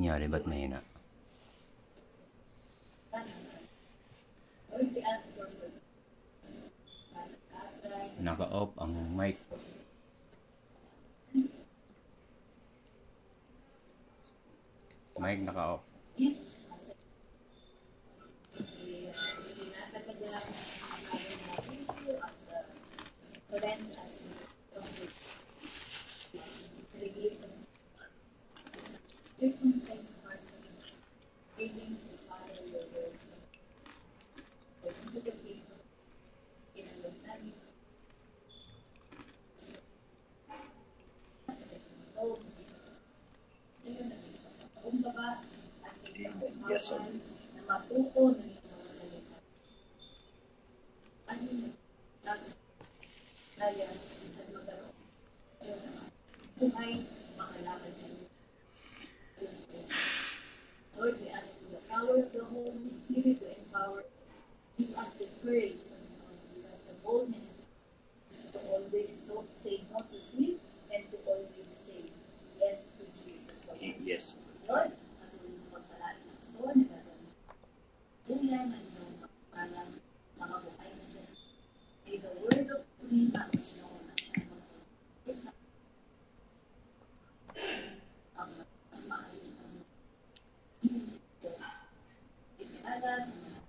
nangyari? Ba't mahina? Naka-off ang mic. Mic naka-off. Yes, sir. Na matuto ng mga salita. Ano yung nagdaya at magkaroon buhay makalaban kayo. Lord, we ask for the power of the Holy Spirit to empower us. Give us the courage and give us the boldness to always say no to sin and to always say yes to Jesus. Yes. Lord, Lord, buyan ng iyong parang makabuhay na sila. May the word of freedom na ang mas maayos na ipinala sa mga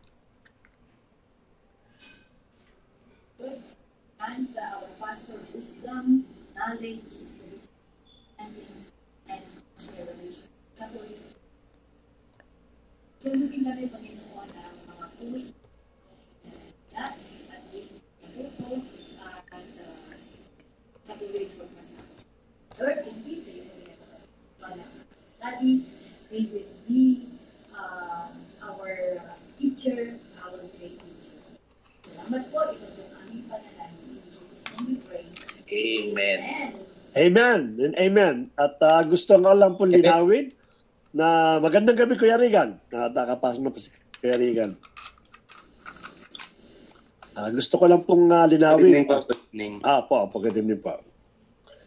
Lord, and our pastor wisdom, knowledge, spiritual understanding, and revelation. Catholicism. Tundukin kami, Panginoon, ang mga puso at ito at katuloy ko masama. Lord, in peace, study, we will be our teacher, our great teacher. Salamat po, ito po aming panalangin. In Jesus' name we pray. Amen. Amen and amen. At gusto nga lang po linawin na magandang gabi, Kuya Regan. Nakapasok na po si Kuya Regan. Gusto ko lang pong linawin. Good evening po.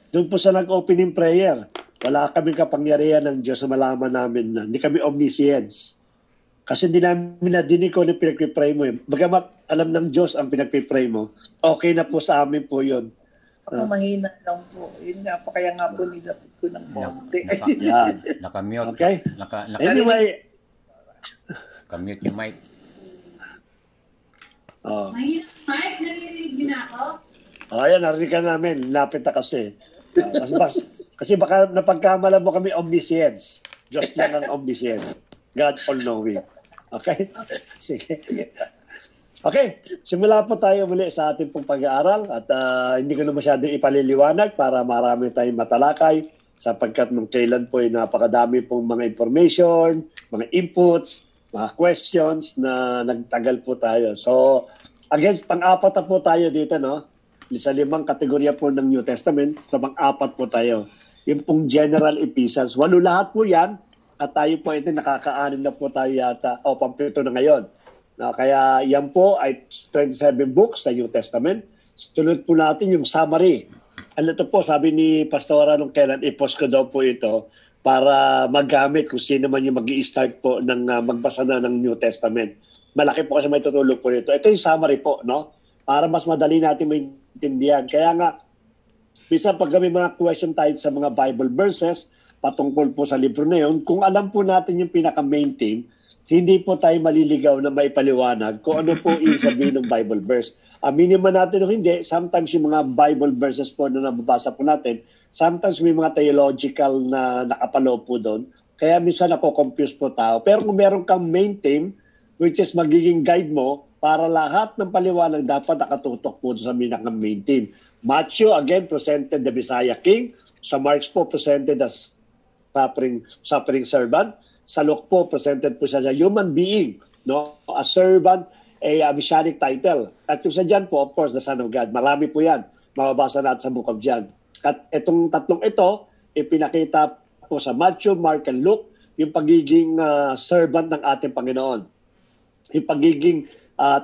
Doon po sa nag-opening prayer, wala kaming kapangyarihan ng Diyos na malaman namin na hindi kami omniscience. Kasi hindi namin nadinig ko na pinagpipray mo. Bagamat alam ng Diyos ang pinagpipray mo, okay na po sa amin po yun. Mahina lang po. Yun nga po. Kaya nga po nilapit ko ng konti. Naka-mute. Okay. Anyway. Naka-mute yung mic. Mahina mic? Narinig din ako? Ayan, narinig ka namin. Lapit na kasi. Kasi baka napagkamala mo kami omniscience. Diyos lang ang omniscience. God all-knowing. Okay? Sige. Okay, simula po tayo muli sa ating pong pag-aaral at hindi ko na masyadong ipaliliwanag para marami tayong matalakay sapagkat nung kailan po ay napakadami pong mga information, mga inputs, mga questions na nagtagal po tayo. So, again, pang-apat na po tayo dito, no? Sa 5 kategorya po ng New Testament, sa pang-apat po tayo. Yung pong general epistles. 8 lahat po yan at tayo po ito nakaka-6 na po tayo yata o pang-7 na ngayon. Kaya yan po ay 27 books sa New Testament. Sunod po natin yung summary. Ano ito po, sabi ni Pastora nung kailan, i-post ko daw po ito para magamit kung sino man yung mag-i-start po ng magbasa na ng New Testament. Malaki po kasi may tutulong po nito. Ito yung summary po, no? Para mas madali natin maintindihan. Kaya nga, bisa pag may mga question tayo sa mga Bible verses, patungkol po sa libro na yun, kung alam po natin yung pinaka-main theme, hindi po tayo maliligaw na may paliwanag kung ano po ibig sabihin ng Bible verse. Aminin man natin o hindi, sometimes yung mga Bible verses po na nababasa po natin, sometimes may mga theological na nakapalo po doon. Kaya minsan ako-confuse po tao. Pero kung meron kang main theme, which is magiging guide mo, para lahat ng paliwanag dapat nakatutok po sa main theme. Matthew, again, presented the Messiah King. Sa Mark po, presented as suffering servant. Sa Luke po, presented po siya sa human being, no? A servant, a messianic title. At yung sa John po, of course, the Son of God. Marami po yan. Mababasa natin sa Book of John. At itong tatlong ito, ipinakita po sa Matthew, Mark, and Luke, yung pagiging servant ng ating Panginoon. Yung pagiging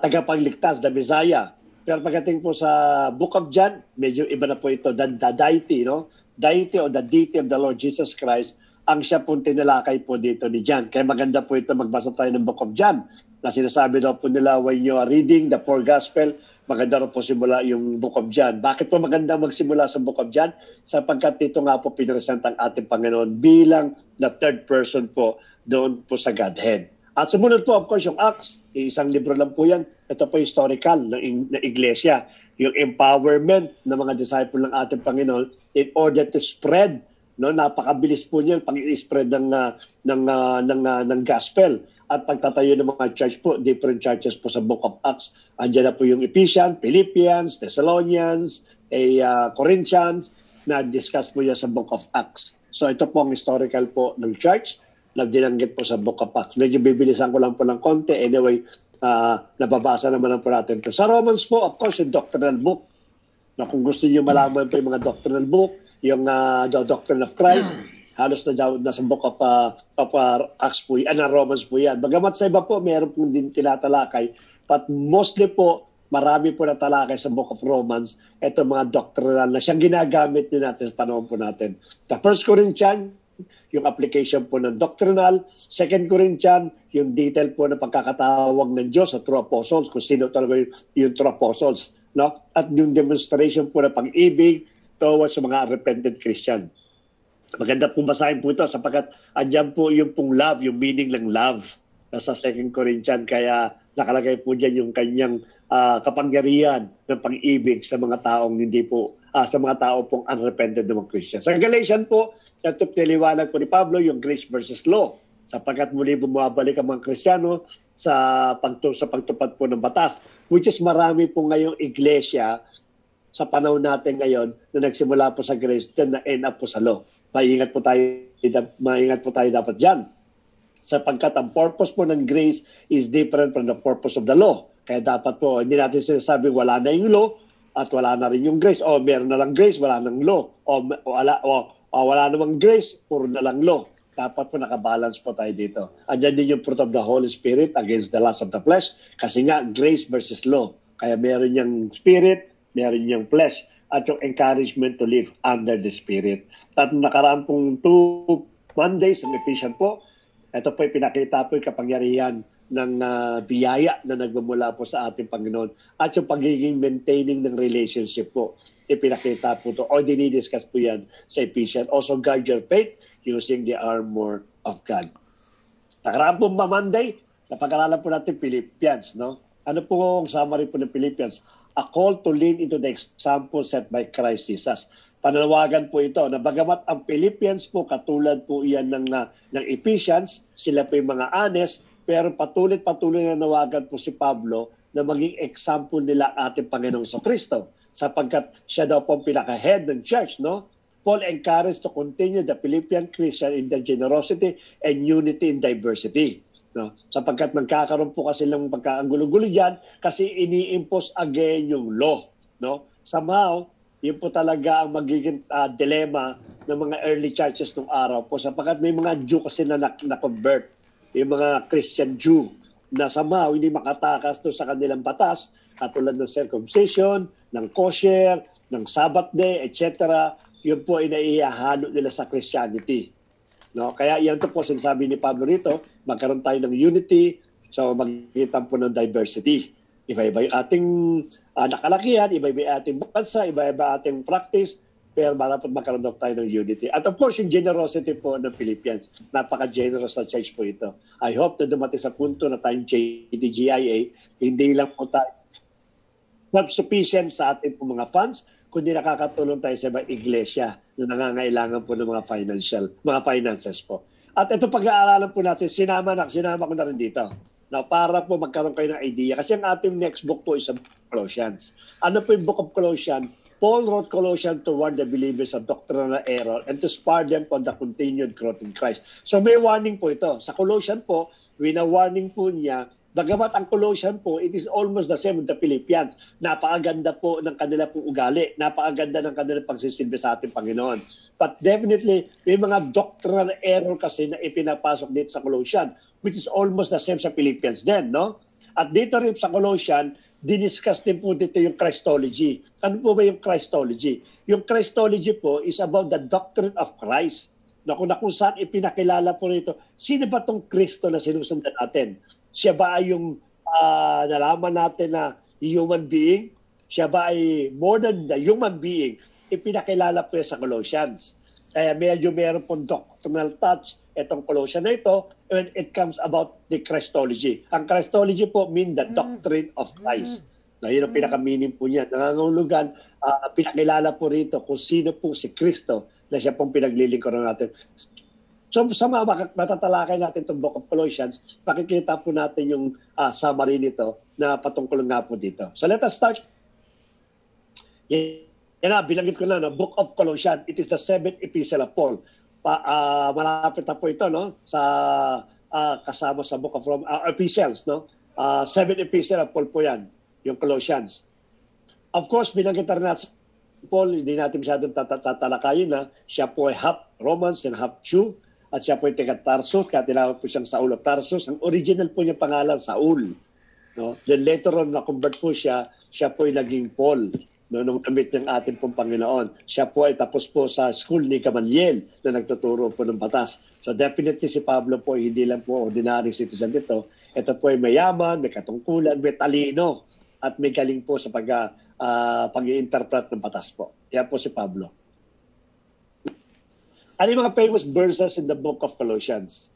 tagapagligtas, the Messiah. Pero pagdating po sa Book of John, medyo iba na po ito, the deity, no? Deity or the deity of the Lord Jesus Christ ang siya pong tinalakay po dito ni John. Kaya maganda po ito, magbasa tayo ng Book of John. Na sinasabi daw po nila, when you are reading the four gospel, maganda rin po simula yung Book of John. Bakit po maganda magsimula sa Book of John? Sapagkat dito nga po pinresent ang ating Panginoon bilang the third person po doon po sa Godhead. At sumunod po, of course, yung Acts, isang libro lang po yan. Ito po historical ng iglesia. Yung empowerment ng mga disciple ng ating Panginoon in order to spread, no, napakabilis po niyan pag-i-spread ng gospel at pagtatayo ng mga church po, different churches po sa Book of Acts. Andiyan na po yung Ephesians, Philippians, Thessalonians, Corinthians, na discuss po yan sa Book of Acts. So ito po ang historical po ng church na dinanggit po sa Book of Acts. Medyo bibilisan ko lang po ng konti. Anyway, nababasa naman lang po natin ito. Sa Romans po, of course, yung doctrinal book. Na kung gusto niyo malaman po yung mga doctrinal book, yung the Doctrine of Christ, halos na sa Book of Acts po yan, Romans po yan. Bagamat sa iba po, meron po din tinatalakay. But mostly po, marami po natalakay sa Book of Romans, ito mga doctrinal na siyang ginagamit din natin sa panahon po natin. The 1 Corinthians, yung application po ng doctrinal. 2 Corinthians, yung detail po ng pagkakatawag ng Diyos sa true apostles, kung sino talaga yung true apostles. No? At yung demonstration po ng pag-ibig towards sa mga repentant Christian. Maganda po basahin po ito sapagkat andyan po yung pong love, yung meaning ng love nasa 2 Corinthians. Kaya nakalagay po dyan yung kanyang kapangyarihan ng pag-ibig sa mga taong hindi po sa mga tao pong unrepentant ng mga Christian. Sa Galatians po, ito niliwanag po ni Pablo yung grace versus law. Sapagkat muli bumabalik ang mga Kristiyano sa pagtupad po ng batas. Which is marami po ngayong iglesia sa panahon natin ngayon na nagsimula po sa grace na end up po sa law. Maingat po tayo dapat dyan. Sapagkat ang purpose po ng grace is different from the purpose of the law. Kaya dapat po, hindi natin sinasabi wala na yung law, at wala na rin yung grace. O meron na lang grace, wala nang law. O wala namang grace, puro na lang law. Dapat po nakabalance po tayo dito. Andyan din yung fruit of the Holy Spirit against the lust of the flesh. Kasi nga, grace versus law. Kaya meron yung spirit, meron yung flesh. At yung encouragement to live under the spirit. At nakaraan pong 2 Mondays ng Ephesians po, ito po pinakita po yung kapangyarihan ng biyaya na nagmumula po sa ating Panginoon at yung pagiging maintaining ng relationship po. Ipinakita po ito o dinidiscuss po yan sa Ephesians. Also guard your faith using the armor of God. Nakaraan po ba Monday? Napag-aralan po natin Philippians. No? Ano po ang summary po ng Philippians? A call to lean into the example set by Christ Jesus. Pananawagan po ito na bagamat ang Philippians po katulad po iyan ng Ephesians, sila po yung mga honest, pero patuloy na nawagan po si Pablo na maging example nila ating Panginoong Kristo sapagkat siya daw po ang pinaka-head ng church. No? Paul encouraged to continue the Philippian Christian in the generosity and unity in diversity. No? Sapagkat nagkakaroon po kasi lang pagkaanggulo-gulo dyan kasi ini-impose again yung law. No? Somehow, yun po talaga ang magiging dilemma ng mga early churches nung araw po sapagkat may mga Jew kasi na na-convert. Yung mga Christian Jew na somehow hindi makatakas to sa kanilang batas, katulad ng circumcision, ng kosher, ng Sabbath day, etc. Yun po ay naihahalo nila sa Christianity. No? Kaya yan to po sinasabi ni Pablo rito, magkaroon tayo ng unity, so magkita po ng diversity. Iba-iba yung ating nakalakihan, iba-iba yung ating bansa, iba-iba ating practice, pero dapat magkaroon tayo ng unity. At of course, yung generosity po ng Philippians. Napaka-generous na church po ito. I hope na dumating sa punto na tayong JDGIA, hindi lang po tayo self-sufficient sa ating po mga funds, kundi nakakatulong tayo sa ibang iglesia na nangangailangan po ng mga finances po. At ito pag-aaralan po natin, sinama ko na rin dito. Now, para po magkaroon kayo ng idea. Kasi ang ating next book po is Colossians. Ano po yung Book of Colossians? Paul wrote Colossians to warn the believers of doctrinal error and to spur them on the continued growth in Christ. So may warning po ito. Sa Colossians po, wina-warning po niya, bagamat ang Colossians po, it is almost the same with the Philippians. Napakaganda po ng kanila pong ugali. Napakaganda ng kanilang pagsisilbi sa ating Panginoon. But definitely, may mga doctrinal error kasi na ipinapasok dito sa Colossians, which is almost the same sa Philippians din, no? At dito rin sa Colossians, diniscuss din po dito yung Christology. Ano po ba yung Christology? Yung Christology po is about the doctrine of Christ. na kung saan ipinakilala po rito, sino ba tong Kristo na sinusundan natin? Siya ba ay yung nalaman natin na human being? Siya ba ay more than the human being? Ipinakilala po sa Colossians. Kaya medyo meron pong doctrinal touch itong Colossians na ito when it comes about the Christology. Ang Christology po mean the doctrine of Christ. Na yun ang pinaka-meaning po niya. Nangangulugan, pinakilala po rito kung sino po si Kristo na siya pong pinaglilingkuran natin. So sa mga matatalakay natin itong Book of Colossians, makikita po natin yung summary nito na patungkol nga po dito. So let us start. Yan na, binanggit ko na, no? Book of Colossians, it is the 7th epistle of Paul. Malapit na po ito, no? Sa kasama sa Book of Epistles, no? 7th epistle of Paul po yan, yung Colossians. Of course, binanggit na natin Paul, hindi natin masyadong tatalakayin na siya po ay half Romans and half Jew, at siya po ay taga Tarsus, kaya tinawag po siyang Saul of Tarsus. Ang original po niya pangalan, Saul. No? Then later on, na-convert po siya po ay naging Paul. No, nung damit ng ating pong Panginoon. Siya po ay tapos po sa school ni Gamaliel na nagtuturo po ng batas. So definitely si Pablo po hindi lang po ordinary citizen dito. Ito po ay mayaman, may katungkulan, may talino, at may galing po sa pag-i-interpret ng batas po. Yan po si Pablo. Ano yung mga famous verses in the book of Colossians?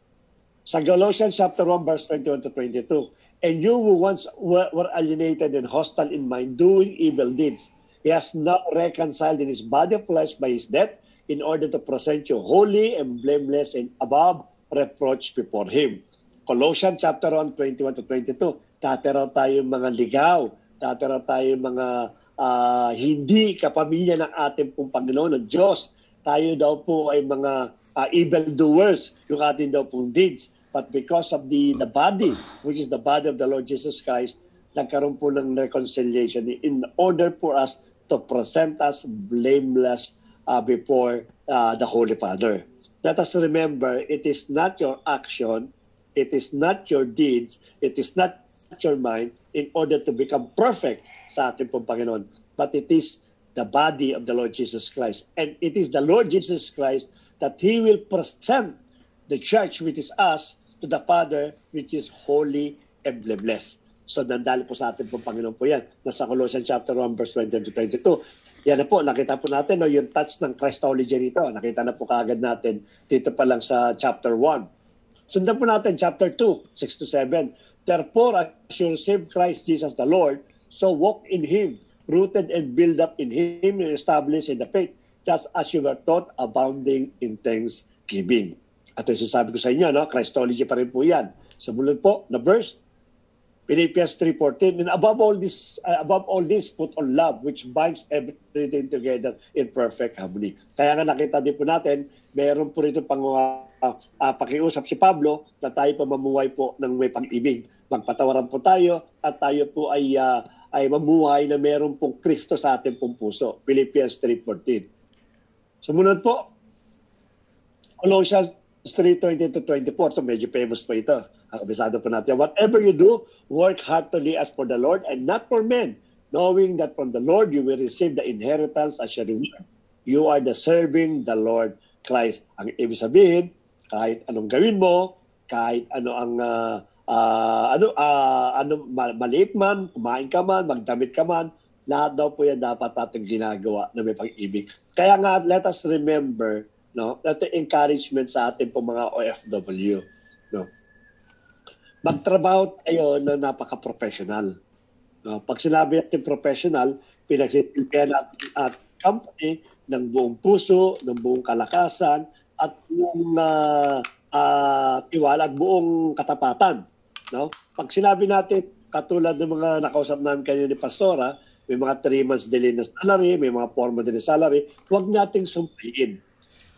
Sa Colossians chapter 1 verse 21 to 22, "And you who once were alienated and hostile in mind, doing evil deeds, He has now reconciled in His body of flesh by His death in order to present you holy and blameless and above reproach before Him." Colossians chapter 1, 21 to 22. Dati raw tayo mga ligaw. Dati raw tayo mga hindi kapamilya ng ating pong Panginoon, ng Diyos. Tayo daw po ay mga evildoers, yung ating daw pong deeds. But because of the body, which is the body of the Lord Jesus Christ, nagkaroon po ng reconciliation in order for us to present us blameless before the Holy Father. Let us remember, it is not your action, it is not your deeds, it is not your mind in order to become perfect sa ating pong Panginoon. But it is the body of the Lord Jesus Christ. And it is the Lord Jesus Christ that He will present the church, which is us, to the Father, which is holy and blameless. So, nandali po sa atin pong Panginoon po yan. Nasa Colossians chapter 1, verse 20 to 22. Yan na po, nakita po natin, no, yung touch ng Christology dito. Nakita na po kaagad natin dito pa lang sa chapter 1. Sundan po natin, chapter 2, 6 to 7. "Therefore, as you receive Christ Jesus the Lord, so walk in Him, rooted and built up in Him and established in the faith, just as you were taught, abounding in thanksgiving." At ito sabi ko sa inyo, no? Christology pa rin po yan. Sumunod po na verse, Philippians 3:14, "And above all this, put on love, which binds everything together in perfect harmony." Kaya nga nakita din po natin, mayroon po rito pakiusap si Pablo na tayo pa mamuhay po ng may pag-ibig. Magpatawaran po tayo at tayo po ay mamuhay na mayroon pong Kristo sa ating pong puso. Philippians 3:14. Sumunod po, Colossians 3:20 to 24. So medyo famous po ito. Kabisado po natin. "Whatever you do, work heartily as for the Lord and not for men, knowing that from the Lord you will receive the inheritance as your reward. You are the serving the Lord Christ." Ang ibig sabihin, kahit anong gawin mo, kahit ano ang maliit man, kumain ka man, magdamit ka man, lahat daw po yan dapat natin ginagawa na may pag-ibig. Kaya nga, let us remember, no, that encouragement sa ating po mga OFW, no. Magtrabaho tayo na napaka-professional. No? Pag sinabi natin professional, pinagsisilbihan natin at company ng buong puso, ng buong kalakasan, at buong tiwala at buong katapatan. No? Pag sinabi natin, katulad ng mga nakausap namin kayo ni Pastora, may mga 3 months delay na salary, may mga 4 months delay na salary, huwag nating sumpiin.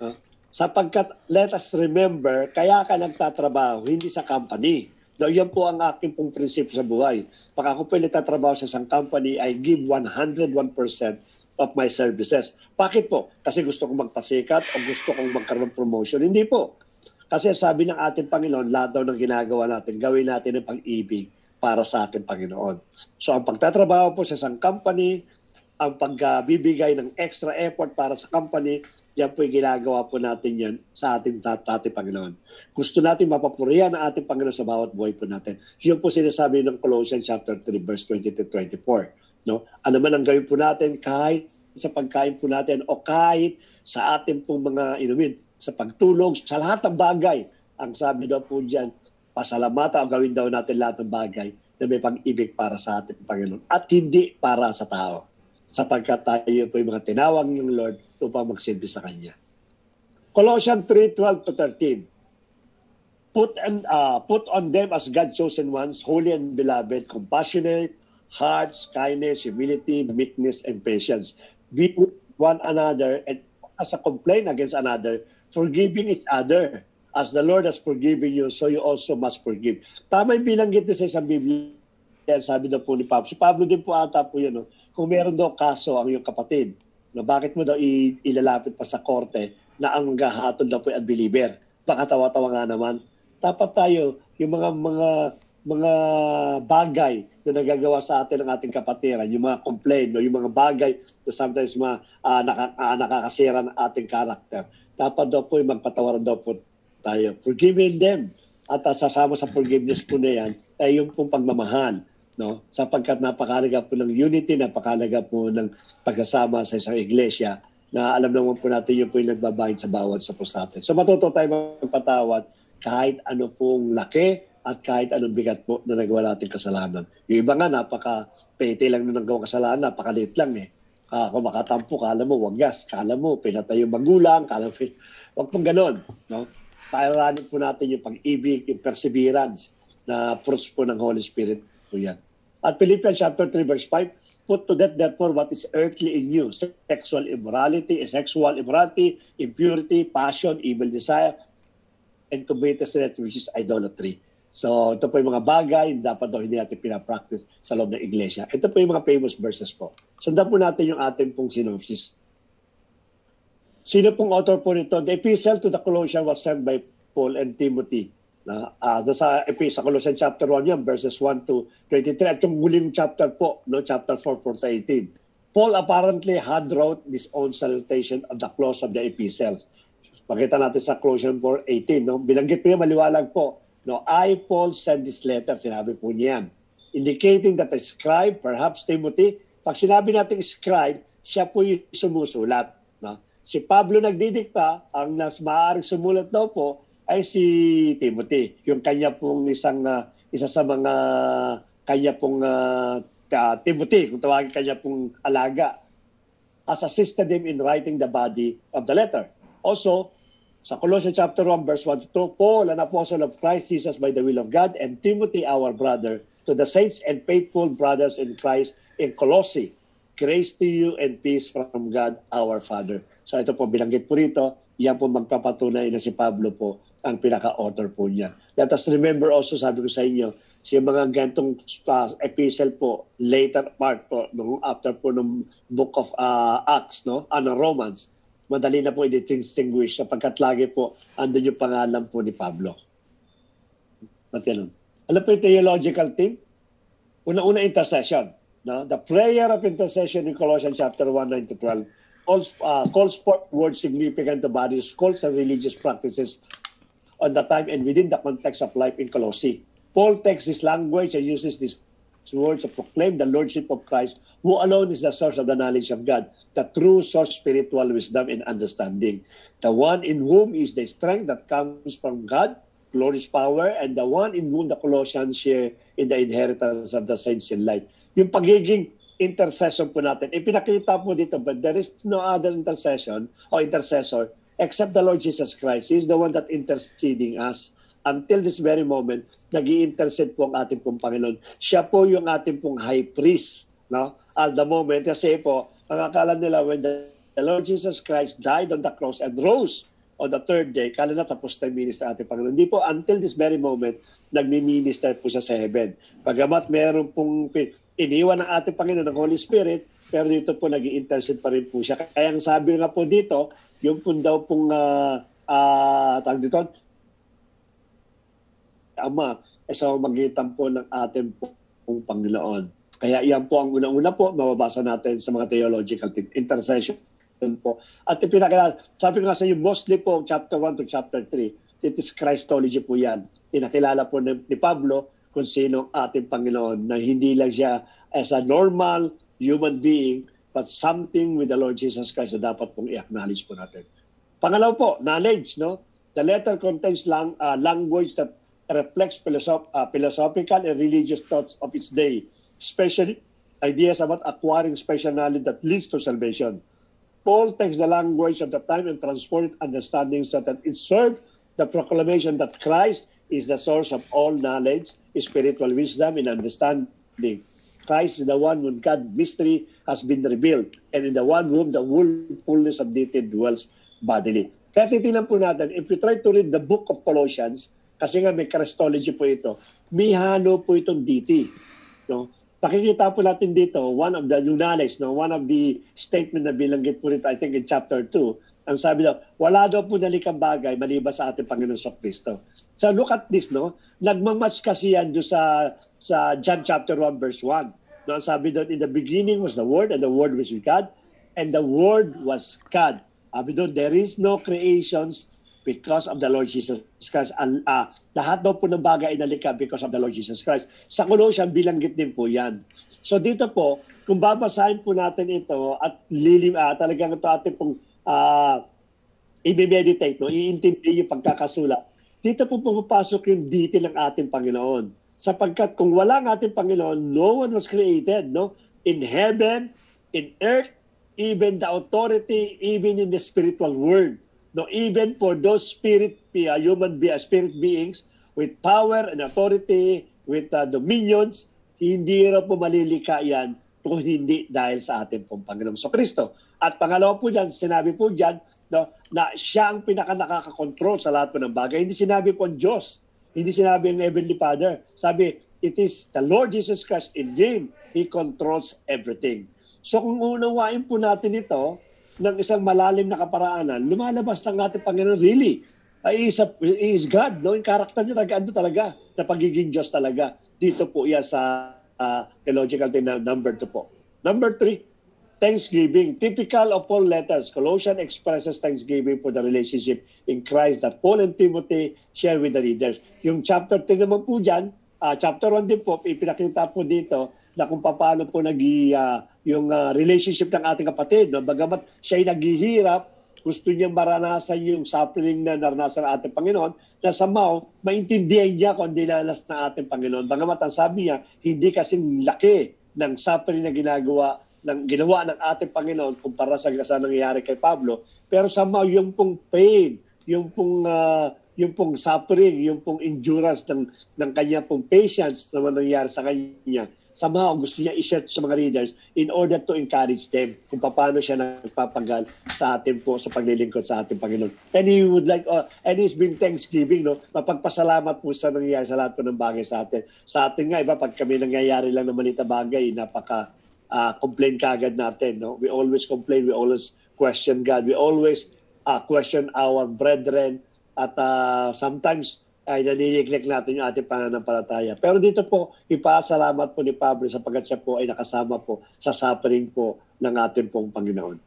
No? Sapagkat, let us remember, kaya ka nagtatrabaho, hindi sa company. No, yan po ang aking pong prinsipyo sa buhay. Pag ako po nagtatrabaho sa isang company, I give 101% of my services. Bakit po? Kasi gusto kong magpasikat o gusto kong magkaroon ng promotion? Hindi po. Kasi sabi ng ating Panginoon, lahat daw ng ginagawa natin, gawin natin ng pag-ibig para sa ating Panginoon. So ang pagtatrabaho po sa isang company, ang pagbibigay ng extra effort para sa company, yan po yung ginagawa po natin yan sa ating Panginoon. Gusto natin mapapurihan ang ating Panginoon sa bawat buhay po natin. Yun po sinasabi ng Colossians chapter 3 verse 20-24. No? Ano man ang gawin po natin, kahit sa pagkain po natin o kahit sa ating pong mga inumin, sa pagtulog, sa lahat ng bagay. Ang sabi daw po dyan, pasalamatan o gawin daw natin lahat ng bagay na may pag-ibig para sa ating Panginoon at hindi para sa tao. Sapagkat tayo po yung mga tinawag ng Lord upang magsilbi sa Kanya. Colossians 3:12-13. Put on them as God-chosen ones, holy and beloved, compassionate, hearts, kindness, humility, meekness, and patience. Be with one another and as a complaint against another, forgiving each other. As the Lord has forgiven you, so you also must forgive. Tama yung binanggit sa isang Biblia. Sabi daw po ni Pablo. Si Pablo din po ata po yun. No? Kung meron daw kaso ang iyong kapatid, no, bakit mo daw ilalapit pa sa korte na ang maghahatol daw po ay unbeliever? Baka tawa-tawa nga naman. Dapat tayo, yung mga bagay na nagagawa sa atin ng ating kapatiran, yung mga complaint, no, yung mga bagay na sometimes nakakasira ng ating karakter. Dapat daw po yung magpatawaran daw po tayo. Forgiving them. At sasama sa forgiveness po na yan ay yung pong pagmamahal. No? Sapagkat napakalaga po ng unity, napakalaga po ng pagsasama sa isang iglesia na alam naman po natin yung po yung nagbabayad sa bawat sa po sa atin. So matuto tayo magpatawad kahit ano pong laki at kahit anong bigat po na nagawa natin kasalanan. Yung iba nga, napaka-pete lang na nagawang kasalanan, napakaliit lang eh. Kung makatampo, kala mo, wagas, kala mo, pinatay yung magulang, kala mo, wag pong ganon. No? Pairanin po natin yung pag-ibig, yung perseverance na fruits po ng Holy Spirit po yan. At Philippians chapter 3 verse 5, put to death therefore what is earthly in you, sexual immorality, impurity, passion, evil desire, and covetousness, which is idolatry. So ito po yung mga bagay na dapat daw hindi natin pinapractice sa loob ng iglesia. Ito po yung mga famous verses po. Sundan po natin yung ating pong synopsis. Sino pong author po nito? The epistle to the Colossians was sent by Paul and Timothy. Sa Colossians chapter 1 yan, verses 1-23. At yung huling chapter po, no, chapter 4-18. Paul apparently had wrote his own salutation at the close of the epistles. Pakita natin sa Colossians 4:18. No? Binanggit po yan, maliwalag po. No, I, Paul, send this letter. Sinabi po niyan. Indicating that the scribe, perhaps Timothy, pag sinabi natin scribe, siya po yung sumusulat. No? Si Pablo nagdidikta, ang maaaring sumulat daw po ay si Timothy. Yung kanya pong isa sa mga kanya pong Timothy, kung tawagin kanya pong alaga, has assisted him in writing the body of the letter. Also, sa Colossians chapter 1 verse 1-2, Paul, an apostle of Christ Jesus by the will of God, and Timothy, our brother, to the saints and faithful brothers in Christ in Colossae, grace to you and peace from God our Father. So ito po, binanggit po rito, yan po magpapatunay na si Pablo po ang pinaka-author po niya. Let us remember also, sabi ko sa inyo, siya mga gantong epistle po, later part po, after po ng book of Acts, no? Romans, madali na po i-distinguish sapagkat lagi po andun yung pangalan po ni Pablo. At ganun. Alam po yung theological theme? Una-una, intercession. No? The prayer of intercession in Colossians chapter 1-9-12 calls forth words significant to bodies, cults, and religious practices on the time and within the context of life in Colossae. Paul takes this language and uses these words to proclaim the Lordship of Christ, who alone is the source of the knowledge of God, the true source, spiritual wisdom and understanding, the one in whom is the strength that comes from God, glorious power, and the one in whom the Colossians share in the inheritance of the saints in light. Yung pagiging intercession po natin, ipinakita po dito, but there is no other intercession or intercessor except the Lord Jesus Christ. He is the one that interceding us. Until this very moment, nag-i-intercede po ang ating pong Panginoon. Siya po yung ating pong high priest. No? At the moment, kasi po, ang akala nila when the Lord Jesus Christ died on the cross and rose on the third day, kala na tapos na yung minister ating Panginoon. Hindi po, until this very moment, nagmi-minister po siya sa heaven. Pagamat meron pong iniwan ng ating Panginoon ng Holy Spirit, pero dito po nag-i-intercede pa rin po siya. Kaya ang sabi nga po dito, yung po daw pong tawag dito, Ama, sa magitan po ng ating pong Panginoon. Kaya yan po ang unang-una po, mababasa natin sa mga theological intercession po. At sabi ko nga sa inyo, mostly po, chapter 1 to chapter 3, it is Christology po yan. Pinakilala po ni Pablo kung sino ating Panginoon, na hindi lang siya as a normal human being, but something with the Lord Jesus Christ na dapat pong i-acknowledge po natin. Pangalaw po, knowledge, no? The letter contains language that reflects philosophical and religious thoughts of its day, especially ideas about acquiring special knowledge that leads to salvation. Paul takes the language of the time and transforms understanding so that it serves the proclamation that Christ is the source of all knowledge, spiritual wisdom, and understanding. Christ is the one whom God's mystery has been revealed, and in the one whom the whole fullness of deity dwells bodily. Kaya titingnan po natin, if we try to read the book of Colossians, kasi nga may Christology po ito, may halo po itong deity. No? Pakikita po natin dito, one of the knowledge, no? One of the statement na bilanggit po rito, I think in chapter 2, ang sabi daw, wala daw po nalikang bagay maliban sa ating Panginoon sa Kristo. So look at this, no? Nagmamatch kasi yan doon sa John chapter 1 verse 1. No? Ang sabi doon, in the beginning was the Word, and the Word was with God, and the Word was God. Sabi doon, there is no creations because of the Lord Jesus Christ. Lahat daw po ng bagay ay nalikha because of the Lord Jesus Christ. Sa Colossians, bilanggit din po yan. So dito po, kung babasahin po natin ito at talagang ito ating pong i-meditate, no? I-intindi yung pagkakasulat, dito po pumapasok yung detail ng ating Panginoon. Sapagkat kung wala ang ating Panginoon, no one was created, no? In heaven, in earth, even the authority, even in the spiritual world. No, even for those spirit beings with power and authority, with dominions, hindi raw po malilika yan kung hindi dahil sa ating pong Panginoong Kristo. At pangalawa po dyan, sinabi po dyan, no, na siya ang pinaka-nakakakontrol sa lahat po ng bagay. Hindi sinabi po ang Diyos. Hindi sinabi ang Heavenly Father. Sabi, it is the Lord Jesus Christ in Him. He controls everything. So kung unawain po natin ito, ng isang malalim na kaparaanan, lumalabas ng ating Panginoon really. He is God, no? Yung karakter niya talaga, na pagiging Diyos talaga. Dito po yan sa theological thing na number 2 po. Number 3, thanksgiving. Typical of Paul letters, Colossians expresses thanksgiving for the relationship in Christ that Paul and Timothy share with the readers. Yung chapter 3 naman po dyan, chapter 1 din po, ipinakita po dito na kung paano po yung relationship ng ating kapatid. No? Bagamat siya'y naghihirap, gusto niyang maranasan yung suffering na naranasan ng ating Panginoon, na somehow, maintindihan niya kung dinanas ng ating Panginoon. Bagamat ang sabi niya, hindi kasing laki ng suffering na ginawa ng ating Panginoon kumpara sa nangyayari kay Pablo. Pero somehow, yung pong pain, yung pong suffering, yung pong endurance ng kanya pong patience na nangyayari sa kanya, somehow gusto niya i-share sa mga readers in order to encourage them kung paano siya nagpapagal sa atin po sa paglilingkod sa ating Panginoon. And he would like, and he's been thanksgiving, no? Mapagpasalamat po sa nangyayari sa lahat po ng bagay sa atin. Sa atin nga, iba, pag kami nangyayari lang ng malita bagay, complain kaagad natin, no? We always complain, we always question God, we always question our brethren, at sometimes ay naniniglect natin yung ating pananampalataya. Pero dito po, ipasalamat po ni Pablo sapagkat siya po ay nakasama po sa suffering po ng ating pong Panginoon.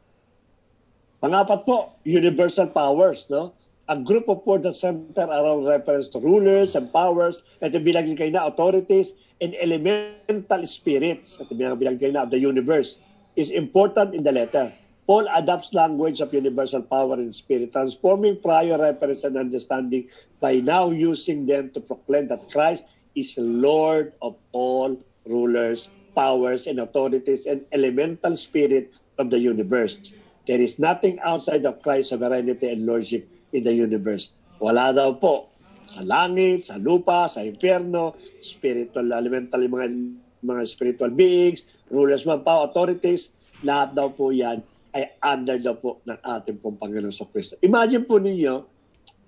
Pangapat po, universal powers, no? A group of words that center around reference to rulers and powers, at bilangin kayo na authorities and elemental spirits, at bilangin kayo na of the universe, is important in the letter. Paul adopts language of universal power and spirit, transforming prior reference and understanding by now using them to proclaim that Christ is Lord of all rulers, powers, and authorities, and elemental spirit of the universe. There is nothing outside of Christ's sovereignty and lordship in the universe. Wala daw po sa langit, sa lupa, sa impyerno, spiritual, elemental, mga spiritual beings, rulers, mga power, authorities, lahat daw po yan ay under daw po ng ating pong Panginoon sa Kristo. Imagine po ninyo,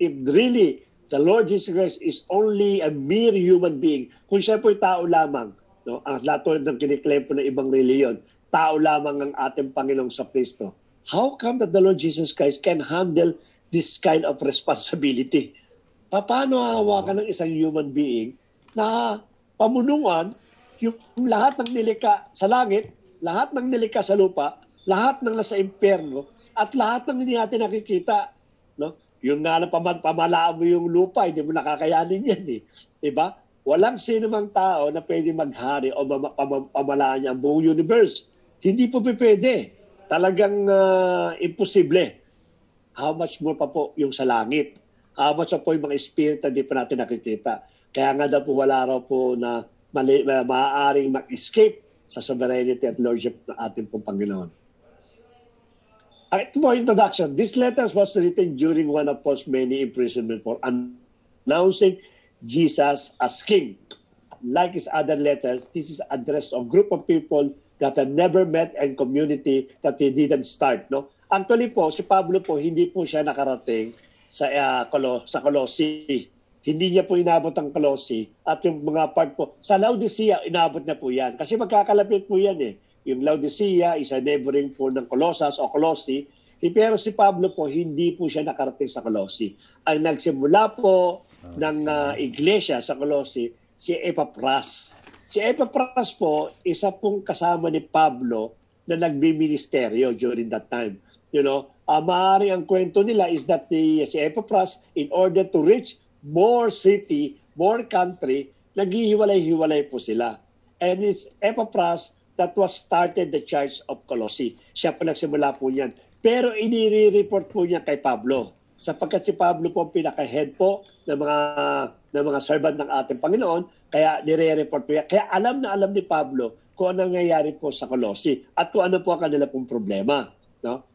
if really the Lord Jesus Christ is only a mere human being, kung siya po'y tao lamang, no? Ang lahat ng kiniklaim po ng ibang reliyon, tao lamang ang ating Panginoon sa Kristo. How come that the Lord Jesus Christ can handle this kind of responsibility? Paano hahawakan ng isang human being na pamunungan yung lahat ng nilikha sa langit, lahat ng nilikha sa lupa, lahat ng nasa impyerno at lahat ng hindi natin nakikita, no? Yung nga na pamalaan mo yung lupa, hindi mo nakakayanin yan eh. Diba? Walang sino mang tao na pwede maghari o pamalaan niya ang buong universe. Hindi po pwede. Talagang imposible. How much more pa po yung sa langit? How much pa po yung mga spirit na hindi pa natin nakikita? Kaya nga daw po wala raw po na maaaring mag-escape sa sovereignty at lordship ng ating pong Panginoon. Ito po introduction. This letter was written during one of Paul's many imprisonment for announcing Jesus as King. Like his other letters, this is addressed to a group of people that had never met and community that he didn't start. No? Actually po, si Pablo po, hindi po siya nakarating sa Colossae. Hindi niya po inabot ang Colossae at yung mga part po, sa Laodicea, inabot na po yan. Kasi magkakalapit po yan eh. Yung Laodicea is a neighboring po ng Colossus o Colossae. Pero si Pablo po, hindi po siya nakarating sa Colossae. Ang nagsimula po ng iglesia sa Colossae, si Epaphras. Si Epaphras po, isa pong kasama ni Pablo na nagbiministeryo during that time. You know, maaaring ang kwento nila is that si Epaphras, in order to reach more city, more country, naghihiwalay-hiwalay po sila. And it's Epaphras that was started the Church of Colossae. Siya po nagsimula po niyan. Pero inire-report po niya kay Pablo. Sapagkat si Pablo po ang pinaka-head po ng mga servant ng ating Panginoon, kaya nire-report po niya. Kaya alam na alam ni Pablo kung ano nangyayari po sa Colossae at kung ano po ang kanila pong problema. No?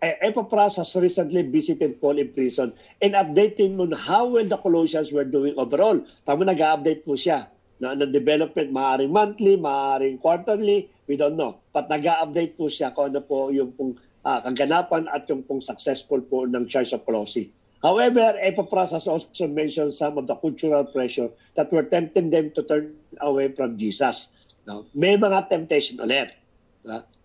Epaphras has recently visited Paul in prison and updating on how well the Colossians were doing overall. Tama, nag-update po siya na ng development, maaaring monthly, maaaring quarterly, we don't know. But nag-update po siya kung ano po yung pong kaganapan at yung pong successful po ng Church of Colossae. However, Epaphras has also mentioned some of the cultural pressure that were tempting them to turn away from Jesus. No? May mga temptation ulit.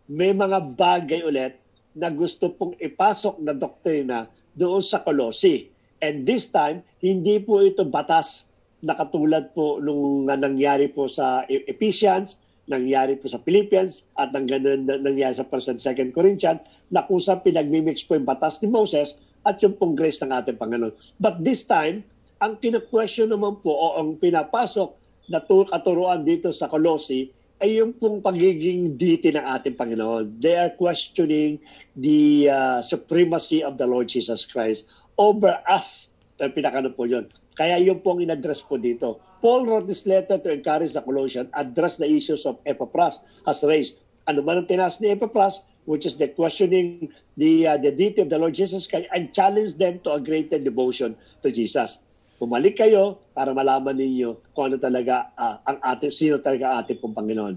May mga bagay ulit na gusto pong ipasok na doktrina doon sa Colossae. And this time, hindi po ito batas na katulad po nung nangyari po sa Ephesians, nangyari po sa Philippians, at nangyari sa 1st and 2nd Corinthians, na kung saan pinagmimix po yung batas ni Moses at yung pong grace ng ating Panginoon. But this time, ang kina-question naman po o ang pinapasok na katuruan dito sa Colossae ay yung pong pagiging deity ng ating Panginoon. They are questioning the supremacy of the Lord Jesus Christ over us. Ito pinakano po yun. Kaya yung pong in-address po dito. Paul wrote this letter to encourage the Colossians, address the issues of Epaphras has raised. Ano man ang tinas ni Epaphras, which is the questioning the deity of the Lord Jesus Christ, and challenge them to a greater devotion to Jesus. Pumalik kayo para malaman ninyo kung ano talaga sino talaga ating pong Panginoon.